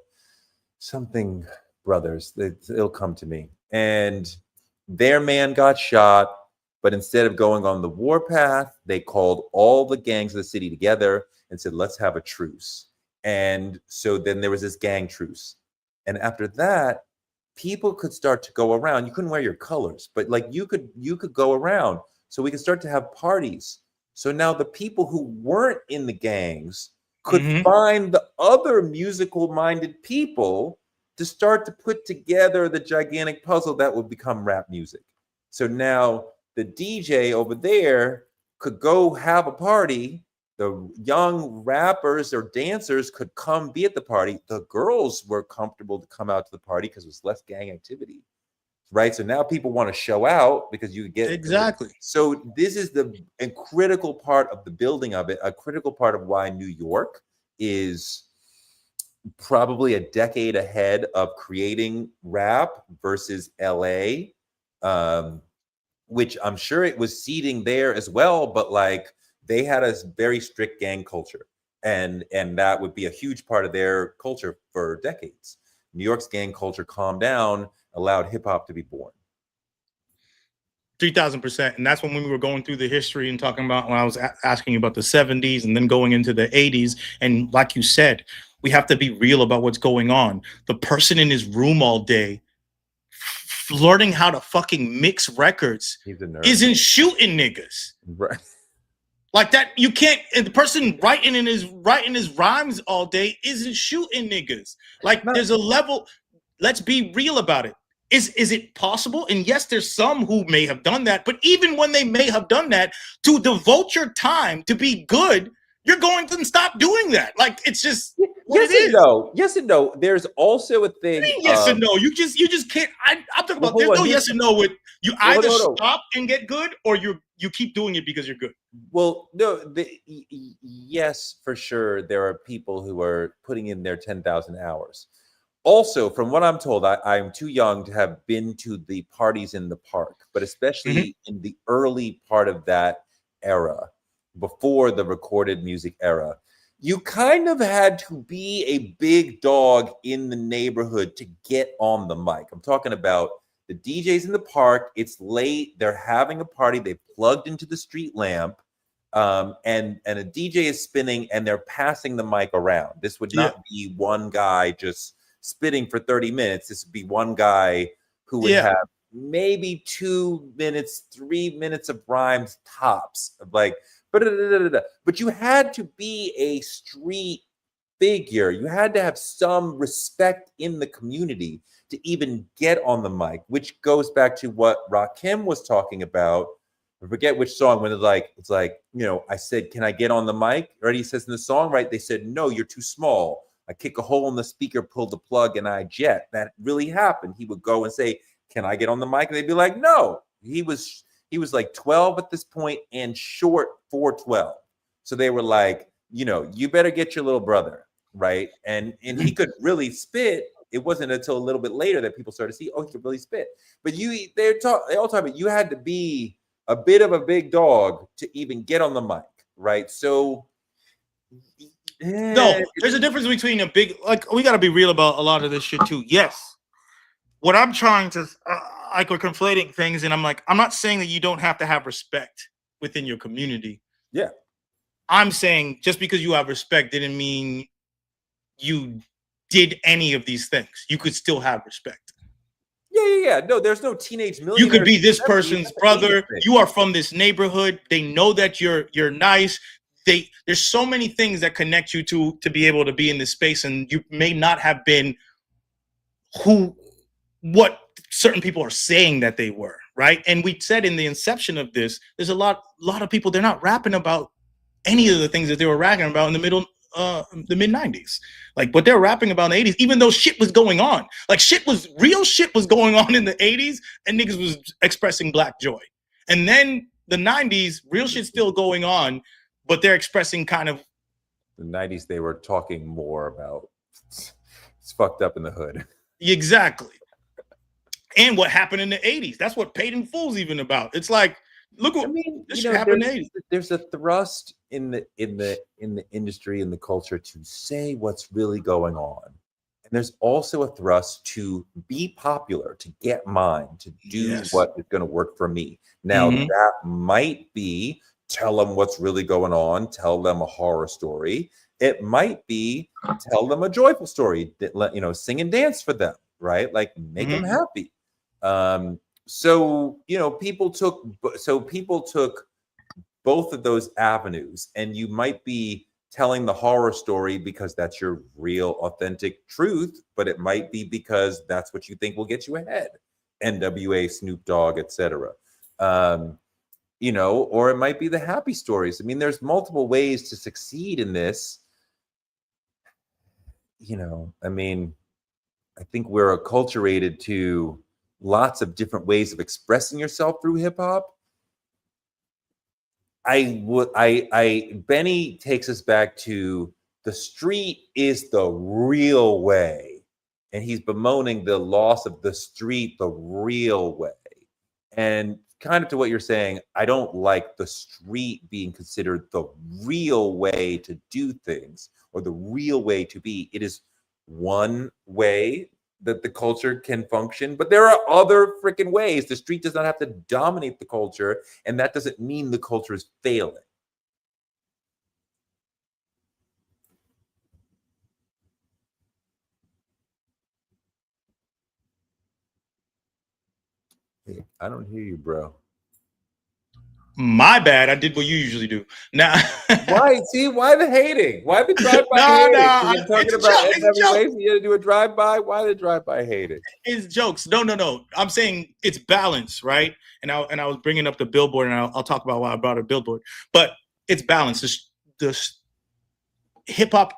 something brothers, it'll come to me. And their man got shot, but instead of going on the war path, they called all the gangs of the city together and said, let's have a truce. And so then there was this gang truce. And after that, people could start to go around. You couldn't wear your colors, but like you could go around. So we could start to have parties. So now the people who weren't in the gangs could find the other musical-minded people to start to put together the gigantic puzzle that would become rap music. So now the DJ over there could go have a party. The young rappers or dancers could come be at the party. The girls were comfortable to come out to the party because it was less gang activity, right? So now people want to show out because you get exactly. So this is the critical part of the building of it, a critical part of why New York is probably a decade ahead of creating rap versus LA, which I'm sure it was seeding there as well, but like they had a very strict gang culture, and that would be a huge part of their culture for decades. New York's gang culture calmed down, allowed hip hop to be born. 3,000%. And that's when we were going through the history and talking about when I was asking you about the 70s and then going into the 80s. And like you said, we have to be real about what's going on. The person in his room all day learning how to fucking mix records isn't shooting niggas. Right. Like that, you can't. And the person writing his rhymes all day isn't shooting niggas. Like there's a level. Let's be real about it. Is it possible? And yes, there's some who may have done that. But even when they may have done that, to devote your time to be good, you're going to stop doing that. Like it's just yes and no. Yes and no. There's also a thing. Yes and no. You just can't. I'm talking about. There's no yes and no with you. Either stop and get good, or you keep doing it because you're good. Well, no. Yes, for sure. There are people who are putting in their 10,000 hours. Also, from what I'm told, I'm too young to have been to the parties in the park, but especially in the early part of that era, before the recorded music era, you kind of had to be a big dog in the neighborhood to get on the mic. I'm talking about the DJs in the park. It's late. They're having a party. They plugged into the street lamp, and a DJ is spinning, and they're passing the mic around. This would not be one guy just spitting for 30 minutes. This would be one guy who would have maybe 2 minutes, 3 minutes of rhymes tops, of like, but you had to be a street figure. You had to have some respect in the community to even get on the mic, which goes back to what Rakim was talking about. I forget which song, when it's like, you know, I said, can I get on the mic? Right? He says in the song, right? They said, no, you're too small. I kick a hole in the speaker, pull the plug, and I jet. That really happened. He would go and say, can I get on the mic? And they'd be like, no. He was like 12 at this point and short for 12. So they were like, you know, you better get your little brother, right? And he could really spit. It wasn't until a little bit later that people started to see, oh, he could really spit. But they all talk about you had to be a bit of a big dog to even get on the mic, right? So no, there's a difference between a big, like, we got to be real about a lot of this shit too. Yes. What I'm trying to, like, we're conflating things, and I'm like, I'm not saying that you don't have to have respect within your community. Yeah. I'm saying just because you have respect didn't mean you did any of these things. You could still have respect. Yeah. No, there's no teenage millionaire. You could be this person's brother. You are from this neighborhood. They know that you're nice. There's so many things that connect you to be able to be in this space, and you may not have been what certain people are saying that they were, right? And we said in the inception of this, there's a lot of people, they're not rapping about any of the things that they were rapping about in the mid 90s. Like what they're rapping about in the 80s, even though shit was going on. Like real shit was going on in the 80s, and niggas was expressing black joy. And then the 90s, real shit's still going on, but they're expressing kind of the 90s. They were talking more about it's fucked up in the hood. Exactly. And what happened in the 80s. That's what Paid in Full's even about. It's like, look what this happened in the 80s. There's a thrust in the industry, in the culture, to say what's really going on. And there's also a thrust to be popular, to get mine, to do what is going to work for me. Now, that might be tell them what's really going on, tell them a horror story. It might be tell them a joyful story, that, sing and dance for them, right? Like make them happy. So people took both of those avenues, and you might be telling the horror story because that's your real authentic truth, but it might be because that's what you think will get you ahead. NWA, Snoop Dogg, etc. You know, or it might be the happy stories. I mean, there's multiple ways to succeed in this. You know, I mean, I think we're acculturated to lots of different ways of expressing yourself through hip hop. Benny takes us back to the street is the real way, and he's bemoaning the loss of the street, the real way. And kind of to what you're saying, I don't like the street being considered the real way to do things or the real way to be. It is one way that the culture can function, but there are other freaking ways. The street does not have to dominate the culture, and that doesn't mean the culture is failing. Hey, I don't hear you, bro. My bad. I did what you usually do. Now, why? See, why the hating? Why the drive-by hating? You're talking about NWA, so you got to do a drive-by. Why the drive-by hating? It's jokes. No. I'm saying it's balance, right? And I was bringing up the billboard, and I'll talk about why I brought a billboard. But it's balance. The hip hop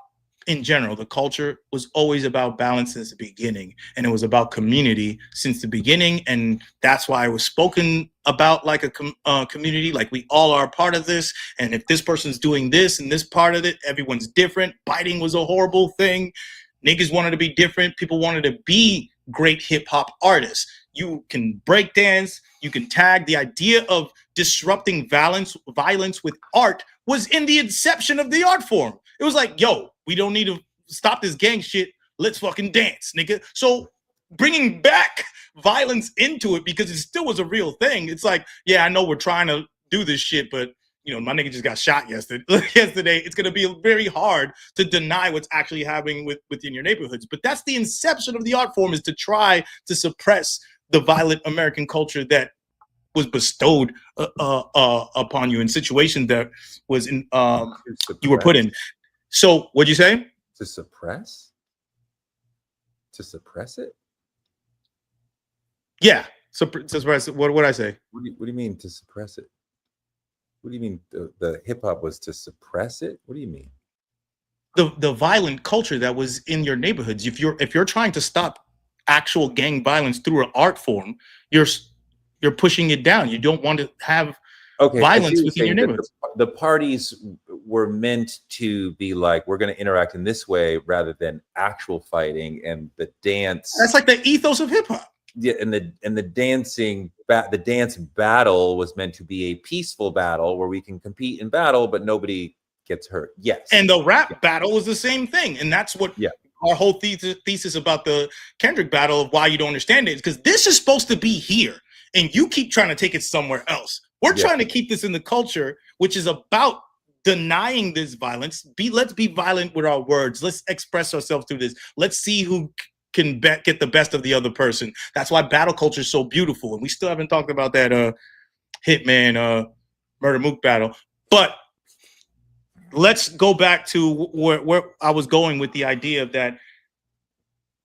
in general, the culture was always about balance since the beginning, and it was about community since the beginning, and that's why it was spoken about like a community, like we all are a part of this, and if this person's doing this and this part of it, everyone's different. Biting was a horrible thing. Niggas wanted to be different. People wanted to be great hip hop artists. You can break dance, you can tag. The idea of disrupting violence with art was in the inception of the art form. It was like, yo, we don't need to stop this gang shit. Let's fucking dance, nigga. So bringing back violence into it, because it still was a real thing. It's like, yeah, I know we're trying to do this shit, but you know, my nigga just got shot yesterday. It's going to be very hard to deny what's actually happening within your neighborhoods. But that's the inception of the art form, is to try to suppress the violent American culture that was bestowed upon you in situations that was in you were put in. So what'd you say? To suppress? To suppress it? Yeah. Suppress it. What would I say? What do you mean to suppress it? What do you mean the hip hop was to suppress it? What do you mean? The violent culture that was in your neighborhoods. If you're trying to stop actual gang violence through an art form, you're pushing it down. You don't want to have violence within your neighborhoods. The parties were meant to be like, we're going to interact in this way rather than actual fighting, and the dance. That's like the ethos of hip hop. Yeah, and the dance battle was meant to be a peaceful battle where we can compete in battle, but nobody gets hurt. Yes. And the rap battle was the same thing, and that's what our whole thesis about the Kendrick battle of why you don't understand it is because this is supposed to be here, and you keep trying to take it somewhere else. We're trying to keep this in the culture, which is about denying this violence. Let's be violent with our words. Let's express ourselves through this. Let's see who can get the best of the other person. That's why battle culture is so beautiful. And we still haven't talked about that Hitman Murder Mook battle. But let's go back to where I was going with the idea of that.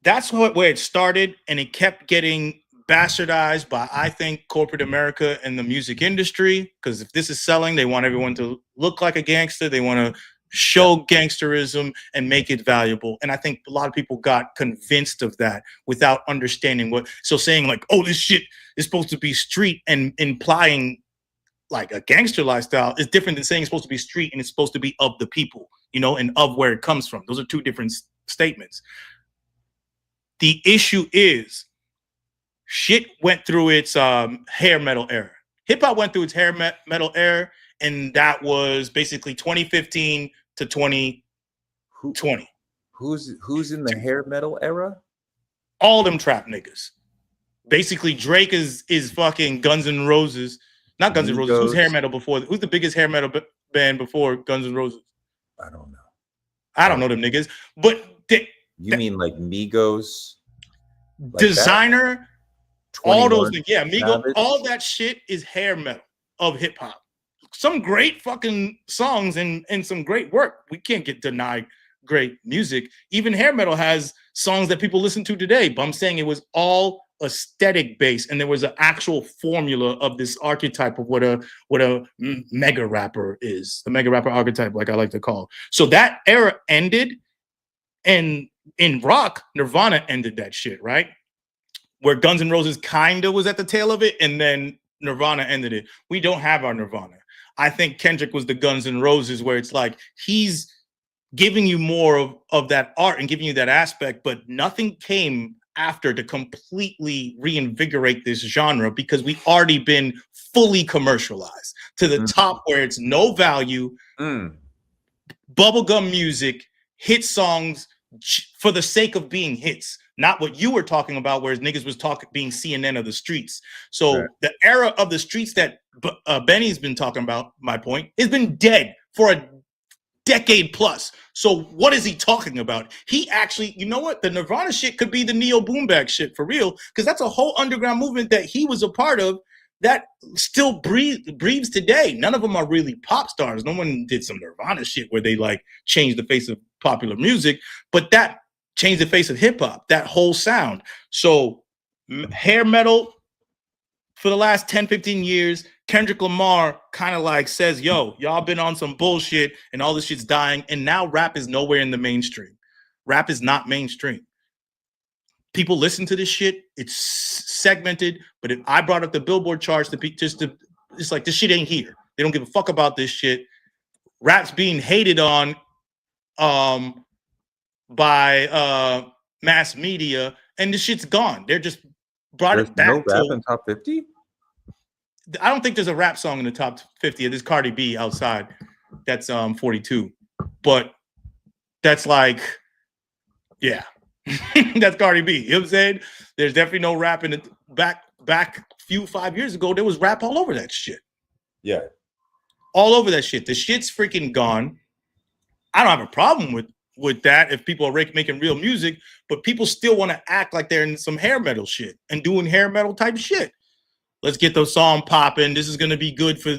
That's where it started, and it kept getting bastardized by, I think, corporate America and the music industry. Because if this is selling, they want everyone to look like a gangster. They want to show gangsterism and make it valuable. And I think a lot of people got convinced of that without understanding what. So saying like, oh, this shit is supposed to be street and implying like a gangster lifestyle is different than saying it's supposed to be street and it's supposed to be of the people, you know, and of where it comes from. Those are two different statements. The issue is shit went through its hair metal era. Hip hop went through its hair metal era, and that was basically 2015 to 2020. Who's in the hair metal era? All them trap niggas. Basically, Drake is fucking Guns N' Roses. Not Guns N' Roses. Who's hair metal before? Who's the biggest hair metal band before Guns N' Roses? I don't know. I don't know them niggas. But you mean like Migos? Like Designer, all those things. Yeah, Migos, all that shit is hair metal of hip hop. some great fucking songs and some great work. We can't get denied great music. Even hair metal has songs that people listen to today, but I'm saying it was all aesthetic based, and there was an actual formula of this archetype of what a mega rapper is, the mega rapper archetype, like I like to call. So that era ended, and in rock, Nirvana ended that shit, right? Where Guns N' Roses kind of was at the tail of it, and then Nirvana ended it. We don't have our Nirvana. I think Kendrick was the Guns N' Roses, where it's like he's giving you more of that art and giving you that aspect, but nothing came after to completely reinvigorate this genre, because we've already been fully commercialized to the top, where it's no value, bubblegum music, hit songs for the sake of being hits, not what you were talking about, whereas niggas was being CNN of the streets. So right. The era of the streets that Benny's been talking about, my point, has been dead for a decade plus. So what is he talking about? He actually, you know what? The Nirvana shit could be the neo boom bap shit for real, because that's a whole underground movement that he was a part of that still breathes today. None of them are really pop stars. No one did some Nirvana shit where they like changed the face of popular music, but that changed the face of hip hop, that whole sound. So hair metal for the last 10, 15 years, Kendrick Lamar kind of like says, yo, y'all been on some bullshit and all this shit's dying. And now rap is nowhere in the mainstream. Rap is not mainstream. People listen to this shit. It's segmented. But if I brought up the Billboard charts, it's like, this shit ain't here. They don't give a fuck about this shit. Rap's being hated on by mass media, and this shit's gone. They're just brought it back. No rap in top 50? I don't think there's a rap song in the top 50. There's Cardi B outside. That's 42. But that's like, yeah. That's Cardi B. You know what I'm saying? There's definitely no rap in the back 5 years ago. There was rap all over that shit. Yeah. All over that shit. The shit's freaking gone. I don't have a problem with that if people are making real music, but people still want to act like they're in some hair metal shit and doing hair metal type shit. Let's get the song popping. This is going to be good for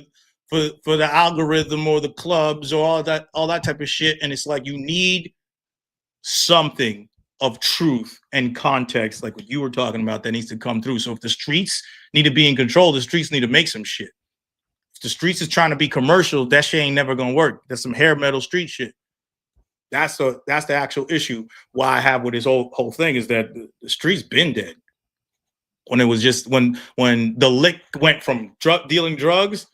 the algorithm or the clubs or all that type of shit. And it's like, you need something of truth and context, like what you were talking about, that needs to come through. So if the streets need to be in control, the streets need to make some shit. If the streets is trying to be commercial, that shit ain't never going to work. That's some hair metal street shit. That's the actual issue. Why I have with this whole thing is that the streets been dead. When it was just when the lick went from dealing drugs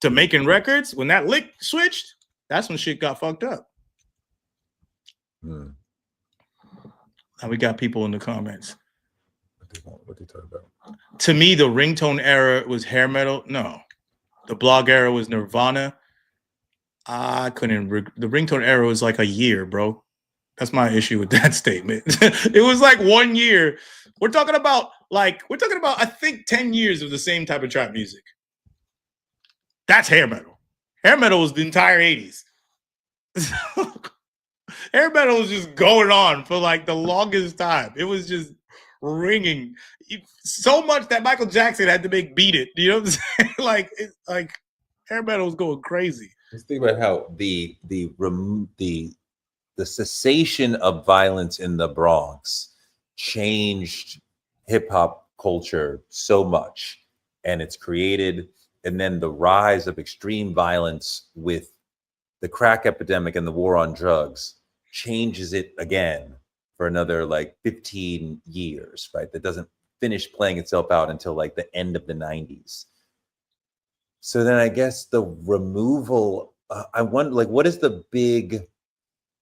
to making records, when that lick switched, that's when shit got fucked up. And we got people in the comments. What they talking about? To me, the ringtone era was hair metal. No, the blog era was Nirvana. I couldn't. The ringtone era was like a year, bro. That's my issue with that statement. It was like 1 year. We're talking about I think 10 years of the same type of trap music. That's hair metal. Hair metal was the entire 80s. Hair metal was just going on for like the longest time. It was just ringing so much that Michael Jackson had to make Beat It. You know what I'm saying? like hair metal was going crazy. Just think about how the cessation of violence in the Bronx changed hip hop culture so much, and it's created, and then the rise of extreme violence with the crack epidemic and the war on drugs changes it again for another like 15 years, right? That doesn't finish playing itself out until like the end of the 90s. So then I guess the removal, I wonder, like, what is the big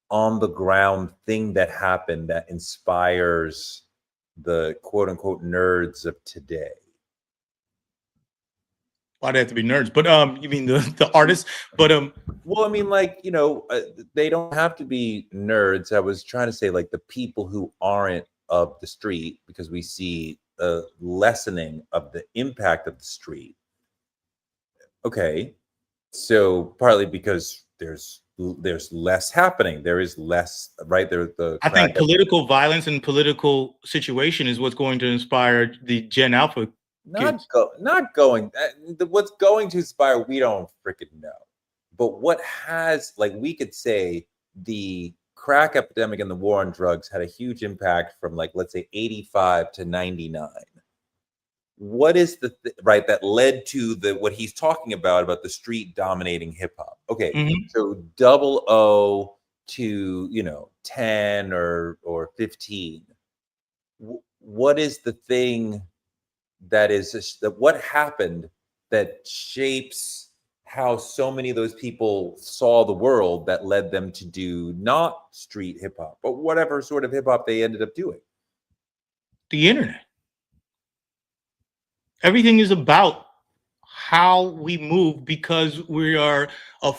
on the ground thing that happened that inspires the quote unquote nerds of today? Why'd they have to be nerds? But you mean the artists? But well, I mean, like, you know, they don't have to be nerds. I was trying to say like the people who aren't of the street, because we see a lessening of the impact of the street. Okay, so partly because there's less happening. There is less, right? I think political violence and political situation is what's going to inspire the Gen Alpha kids. Not going. What's going to inspire, we don't freaking know. But what has, like, we could say the crack epidemic and the war on drugs had a huge impact from, like, let's say 85 to 99. What is the right that led to what he's talking about the street dominating hip hop? Okay, so 00 to 10 or 15. What is the thing that is that what happened that shapes how so many of those people saw the world that led them to do not street hip hop, but whatever sort of hip hop they ended up doing? The internet. Everything is about how we move because we are a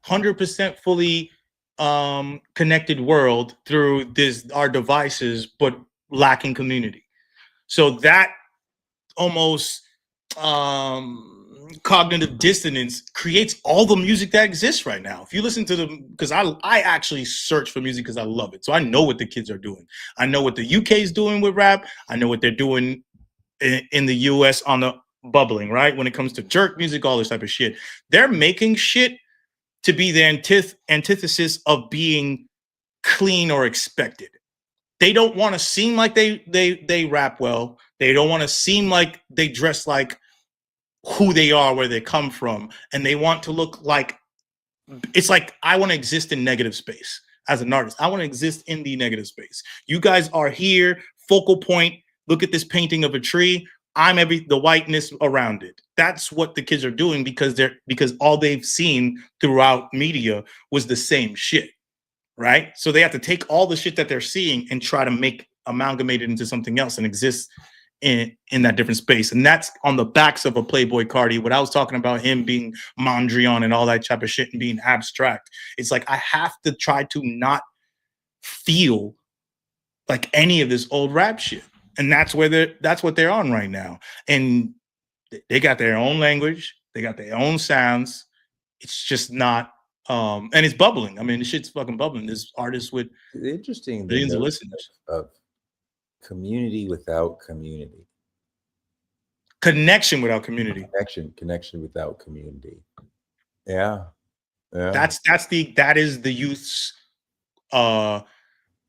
100% fully connected world through our devices, but lacking community. So that almost cognitive dissonance creates all the music that exists right now. If you listen to them, because I actually search for music because I love it. So I know what the kids are doing. I know what the UK is doing with rap. I know what they're doing in the US on the bubbling, right? When it comes to jerk music, all this type of shit. They're making shit to be the antithesis of being clean or expected. They don't want to seem like they rap well. They don't want to seem like they dress like who they are, where they come from. And they want to look like, it's like, I want to exist in negative space as an artist. I want to exist in the negative space. You guys are here, focal point. Look at this painting of a tree. I'm the whiteness around it. That's what the kids are doing because all they've seen throughout media was the same shit, right? So they have to take all the shit that they're seeing and try to amalgamate it into something else and exist in that different space. And that's on the backs of a Playboy Cardi. What I was talking about, him being Mondrian and all that type of shit and being abstract. It's like I have to try to not feel like any of this old rap shit. And that's what they're on right now. And they got their own language, they got their own sounds. It's just not and it's bubbling. I mean, the shit's fucking bubbling. There's artists with interesting millions of listeners. Of community without community. Connection without community. Connection without community. Yeah. That is the youth's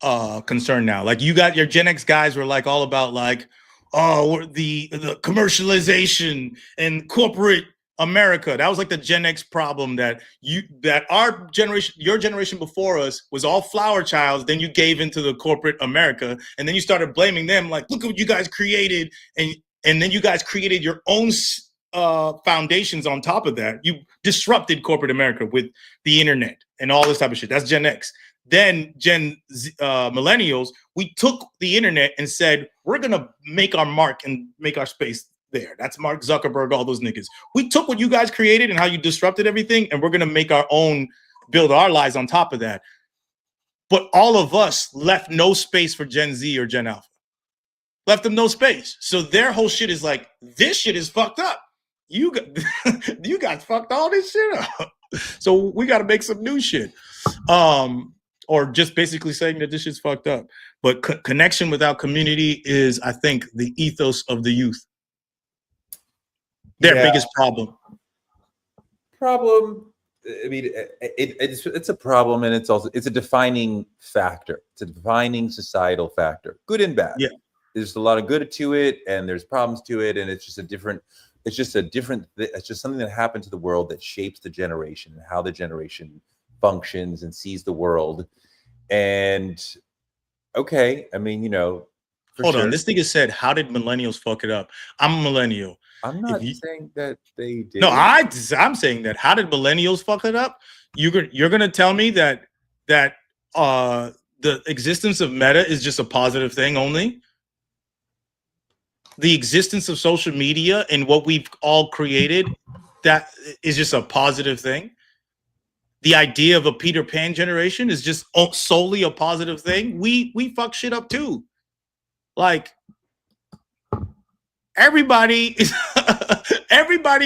concern now. Like, you got your Gen X guys were like all about like, oh, the commercialization and corporate America. That was like the Gen X problem that our generation, your generation before us, was all flower childs. Then you gave into the corporate America, and then you started blaming them. Like, look at what you guys created, and then you guys created your own foundations on top of that. You disrupted corporate America with the internet and all this type of shit. That's Gen X. Then Gen Z, millennials, we took the internet and said, we're going to make our mark and make our space there. That's Mark Zuckerberg, all those niggas. We took what you guys created and how you disrupted everything, and we're going to make our own, build our lives on top of that. But all of us left no space for Gen Z or Gen Alpha. Left them no space. So their whole shit is like, this shit is fucked up. You guys fucked all this shit up. So we got to make some new shit. Or just basically saying that this shit's fucked up. But connection without community is, I think, the ethos of the youth. Their biggest problem. I mean, it's a problem, and it's a defining factor. It's a defining societal factor, good and bad. Yeah, there's a lot of good to it, and there's problems to it, and it's just something that happened to the world that shapes the generation and how the generation functions and sees the world. And okay, I mean, hold on, this nigga said, how did millennials fuck it up? I'm a millennial. I'm not saying that they did. No, I'm saying that. How did millennials fuck it up? You're gonna tell me that the existence of Meta is just a positive thing only? The existence of social media and what we've all created, that is just a positive thing? The idea of a Peter Pan generation is just solely a positive thing? We fuck shit up too. Like, everybody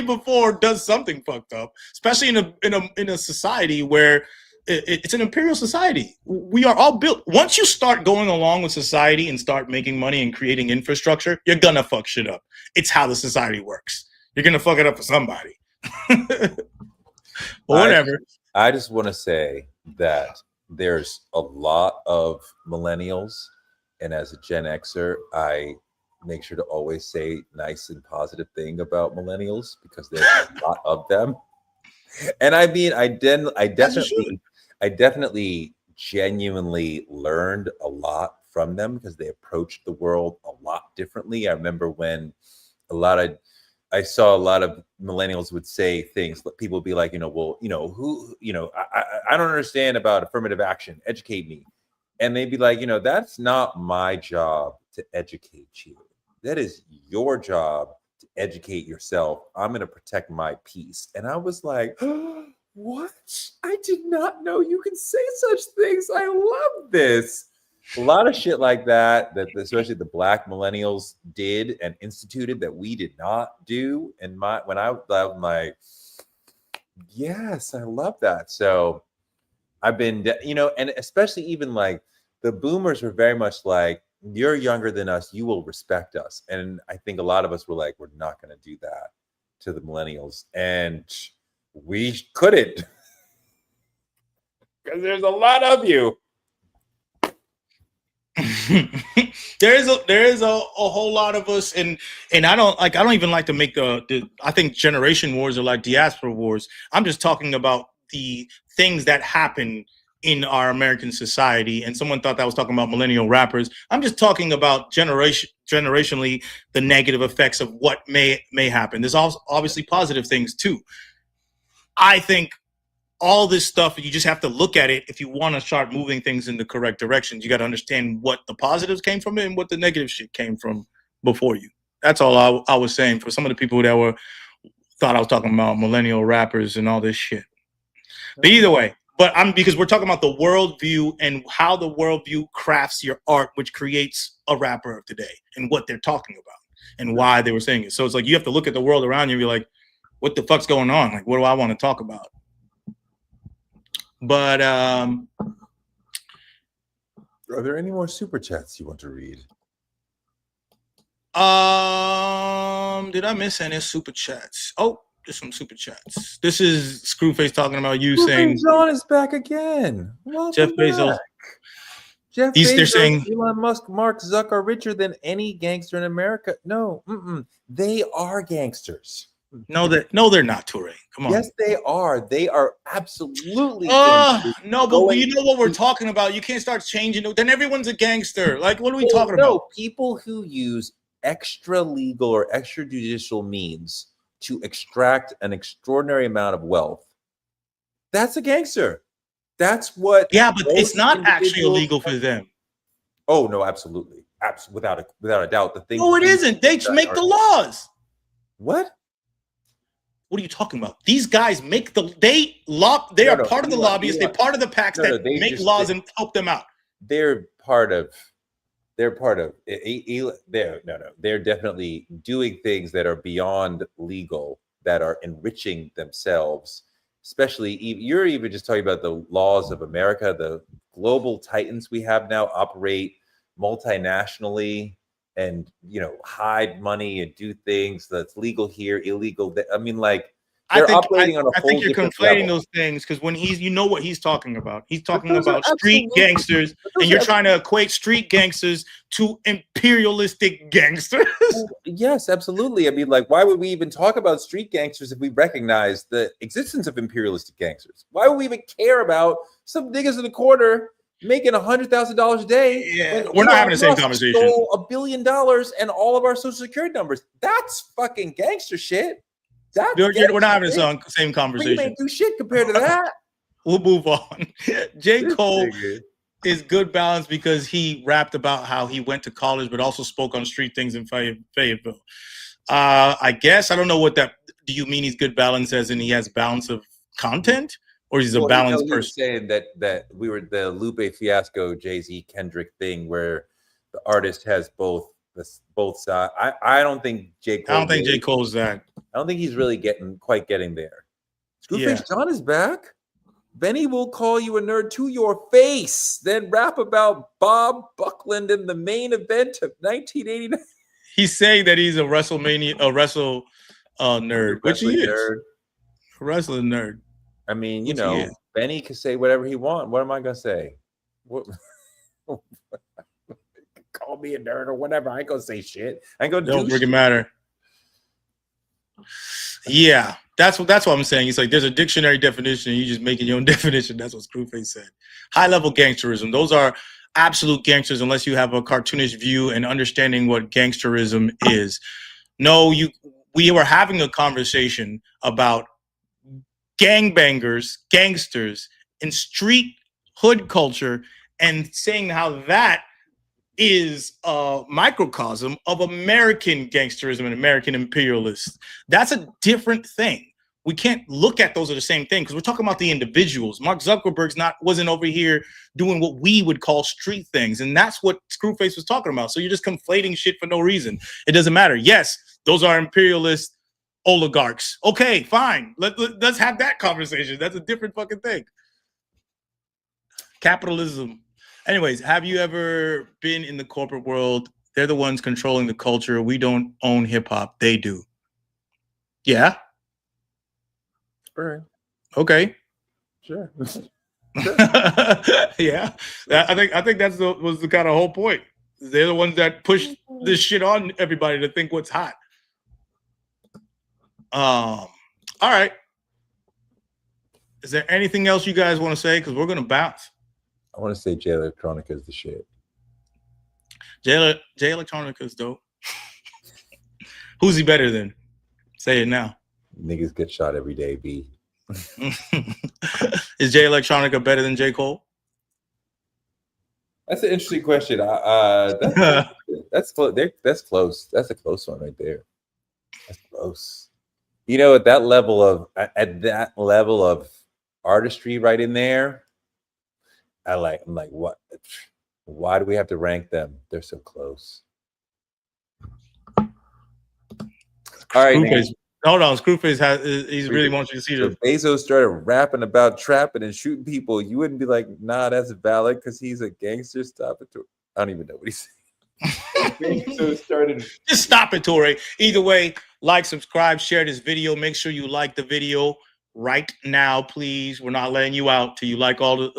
before does something fucked up, especially in a society where It's an imperial society. We are all built. Once you start going along with society and start making money and creating infrastructure, you're gonna fuck shit up. It's how the society works. You're gonna fuck it up for somebody. But whatever. I just want to say that there's a lot of millennials, and as a Gen Xer, I make sure to always say nice and positive thing about millennials because there's a lot of them. And I mean, I definitely genuinely learned a lot from them because they approached the world a lot differently. I remember when I saw a lot of millennials would say things, people would be like, well, I don't understand about affirmative action. Educate me. And they'd be like, that's not my job to educate you. That is your job to educate yourself. I'm going to protect my peace. And I was like, oh, what? I did not know you could say such things. I love this. A lot of shit like that especially the Black millennials did and instituted that we did not do. And I'm like, yes, I love that. So I've been, and especially even like the boomers were very much like, you're younger than us, you will respect us. And I think a lot of us were like, we're not going to do that to the millennials. And we couldn't because there's a lot of you. there is a whole lot of us, and I don't even like to make I think generation wars are like diaspora wars. I'm just talking about the things that happen in our American society, and someone thought that I was talking about millennial rappers. I'm just talking about generationally the negative effects of what may happen. There's also obviously positive things too. I think all this stuff, you just have to look at it. If you want to start moving things in the correct directions, you got to understand what the positives came from it and what the negative shit came from before you. That's all I was saying for some of the people that thought I was talking about millennial rappers and all this shit. But either way, because we're talking about the worldview and how the worldview crafts your art, which creates a rapper of today and what they're talking about and why they were saying it. So it's like you have to look at the world around you and be like, what the fuck's going on? Like, what do I want to talk about? But are there any more super chats you want to read? Did I miss any super chats? Oh, there's some super chats. This is Screwface talking about you saying John is back again. Welcome Jeff Bezos. Jeff Bezos, they're saying Elon Musk, Mark Zuck are richer than any gangster in America. No, they are gangsters. No, they're not, Toure. Come on. Yes, they are. They are absolutely. No, but you know what we're talking about. You can't start changing it. Then everyone's a gangster. Like, what are we talking about? People who use extra legal or extrajudicial means to extract an extraordinary amount of wealth. That's a gangster. That's what. Yeah, but it's not actually illegal for them. Oh no, absolutely, without a doubt. The thing. No, it isn't. They just make the laws. What? What are you talking about? These guys make they are part of the lobbyists. They're part of the PACs that make laws and help them out. They're definitely doing things that are beyond legal, that are enriching themselves. Especially, you're even just talking about the laws of America. The global titans we have now operate multinationally and hide money and do things that's legal here, illegal. I mean, like they're operating on a whole think you're conflating level. those things because when what he's talking about. He's talking about street gangsters, and you're trying to equate street gangsters to imperialistic gangsters. Yes, absolutely. I mean, like, why would we even talk about street gangsters if we recognize the existence of imperialistic gangsters? Why would we even care about some niggas in the corner making $100,000 a day? Yeah, we're not having the same conversation. Stole $1 billion and all of our social security numbers. That's fucking gangster shit. We're not having the same conversation. We ain't do shit compared to that. We'll move on. J. Cole is good balance because he rapped about how he went to college, but also spoke on street things in Fayetteville. I guess I don't know what that. Do you mean he's good balance as in he has balance of content? Or he's a balanced person. Saying that we were the Lupe Fiasco, Jay-Z, Kendrick thing where the artist has both sides. I don't think J. Cole. I don't think J. Cole's that. I don't think he's really quite getting there. Screwface John is back. Benny will call you a nerd to your face, then rap about Bob Buckland in the main event of 1989. He's saying that he's a wrestle nerd, which he is. Nerd. A wrestling nerd. I mean, you Which he know, is. Benny can say whatever he wants. What am I gonna say? What? Call me a nerd or whatever. I ain't gonna say shit. I ain't gonna Don't do freaking shit. matter. Yeah, that's what I'm saying. It's like there's a dictionary definition. You just making your own definition. That's what Screwface said. High level gangsterism. Those are absolute gangsters unless you have a cartoonish view and understanding what gangsterism is. No, we were having a conversation about gangbangers, gangsters in street hood culture, and saying how that is a microcosm of American gangsterism and American imperialists. That's a different thing. We can't look at those as the same thing because we're talking about the individuals. Mark Zuckerberg's wasn't over here doing what we would call street things, and that's what Screwface was talking about. So you're just conflating shit for no reason. It doesn't matter. Yes, those are imperialist oligarchs. Okay, fine. Let's have that conversation. That's a different fucking thing. Capitalism. Anyways, have you ever been in the corporate world? They're the ones controlling the culture. We don't own hip hop. They do. Yeah. Sure. Okay. Sure. Yeah. I think that's was the kind of whole point. They're the ones that push this shit on everybody to think what's hot. All right. Is there anything else you guys want to say? Because we're gonna bounce. I want to say J Electronica is the shit. J Electronica is dope. Who's he better than? Say it now. Niggas get shot every day, B. Is J Electronica better than J Cole? That's an interesting question. That's close. That's close. That's a close one right there. That's close. You know, at that level of artistry, right in there, I'm like, what? Why do we have to rank them? They're so close. All right, Screwface. Hold on, Screwface he's really wants you to see so Bezos started rapping about trapping and shooting people. You wouldn't be like, nah, that's valid because he's a gangster. Stop it. I don't even know what he's saying. Bezos started. Just stop it, Torre. Either way, like, subscribe, share this video. Make sure you like the video right now, please. We're not letting you out till you like all the.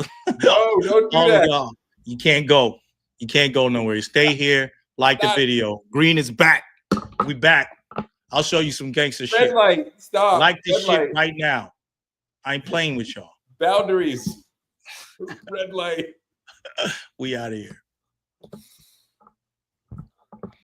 No, don't do that. You can't go. You can't go nowhere. You stay here. Like the video. Green is back. We back. I'll show you some gangster shit. Red light. Stop. Like this Red shit light. right now. I ain't playing with y'all. Boundaries. Red light. We out of here.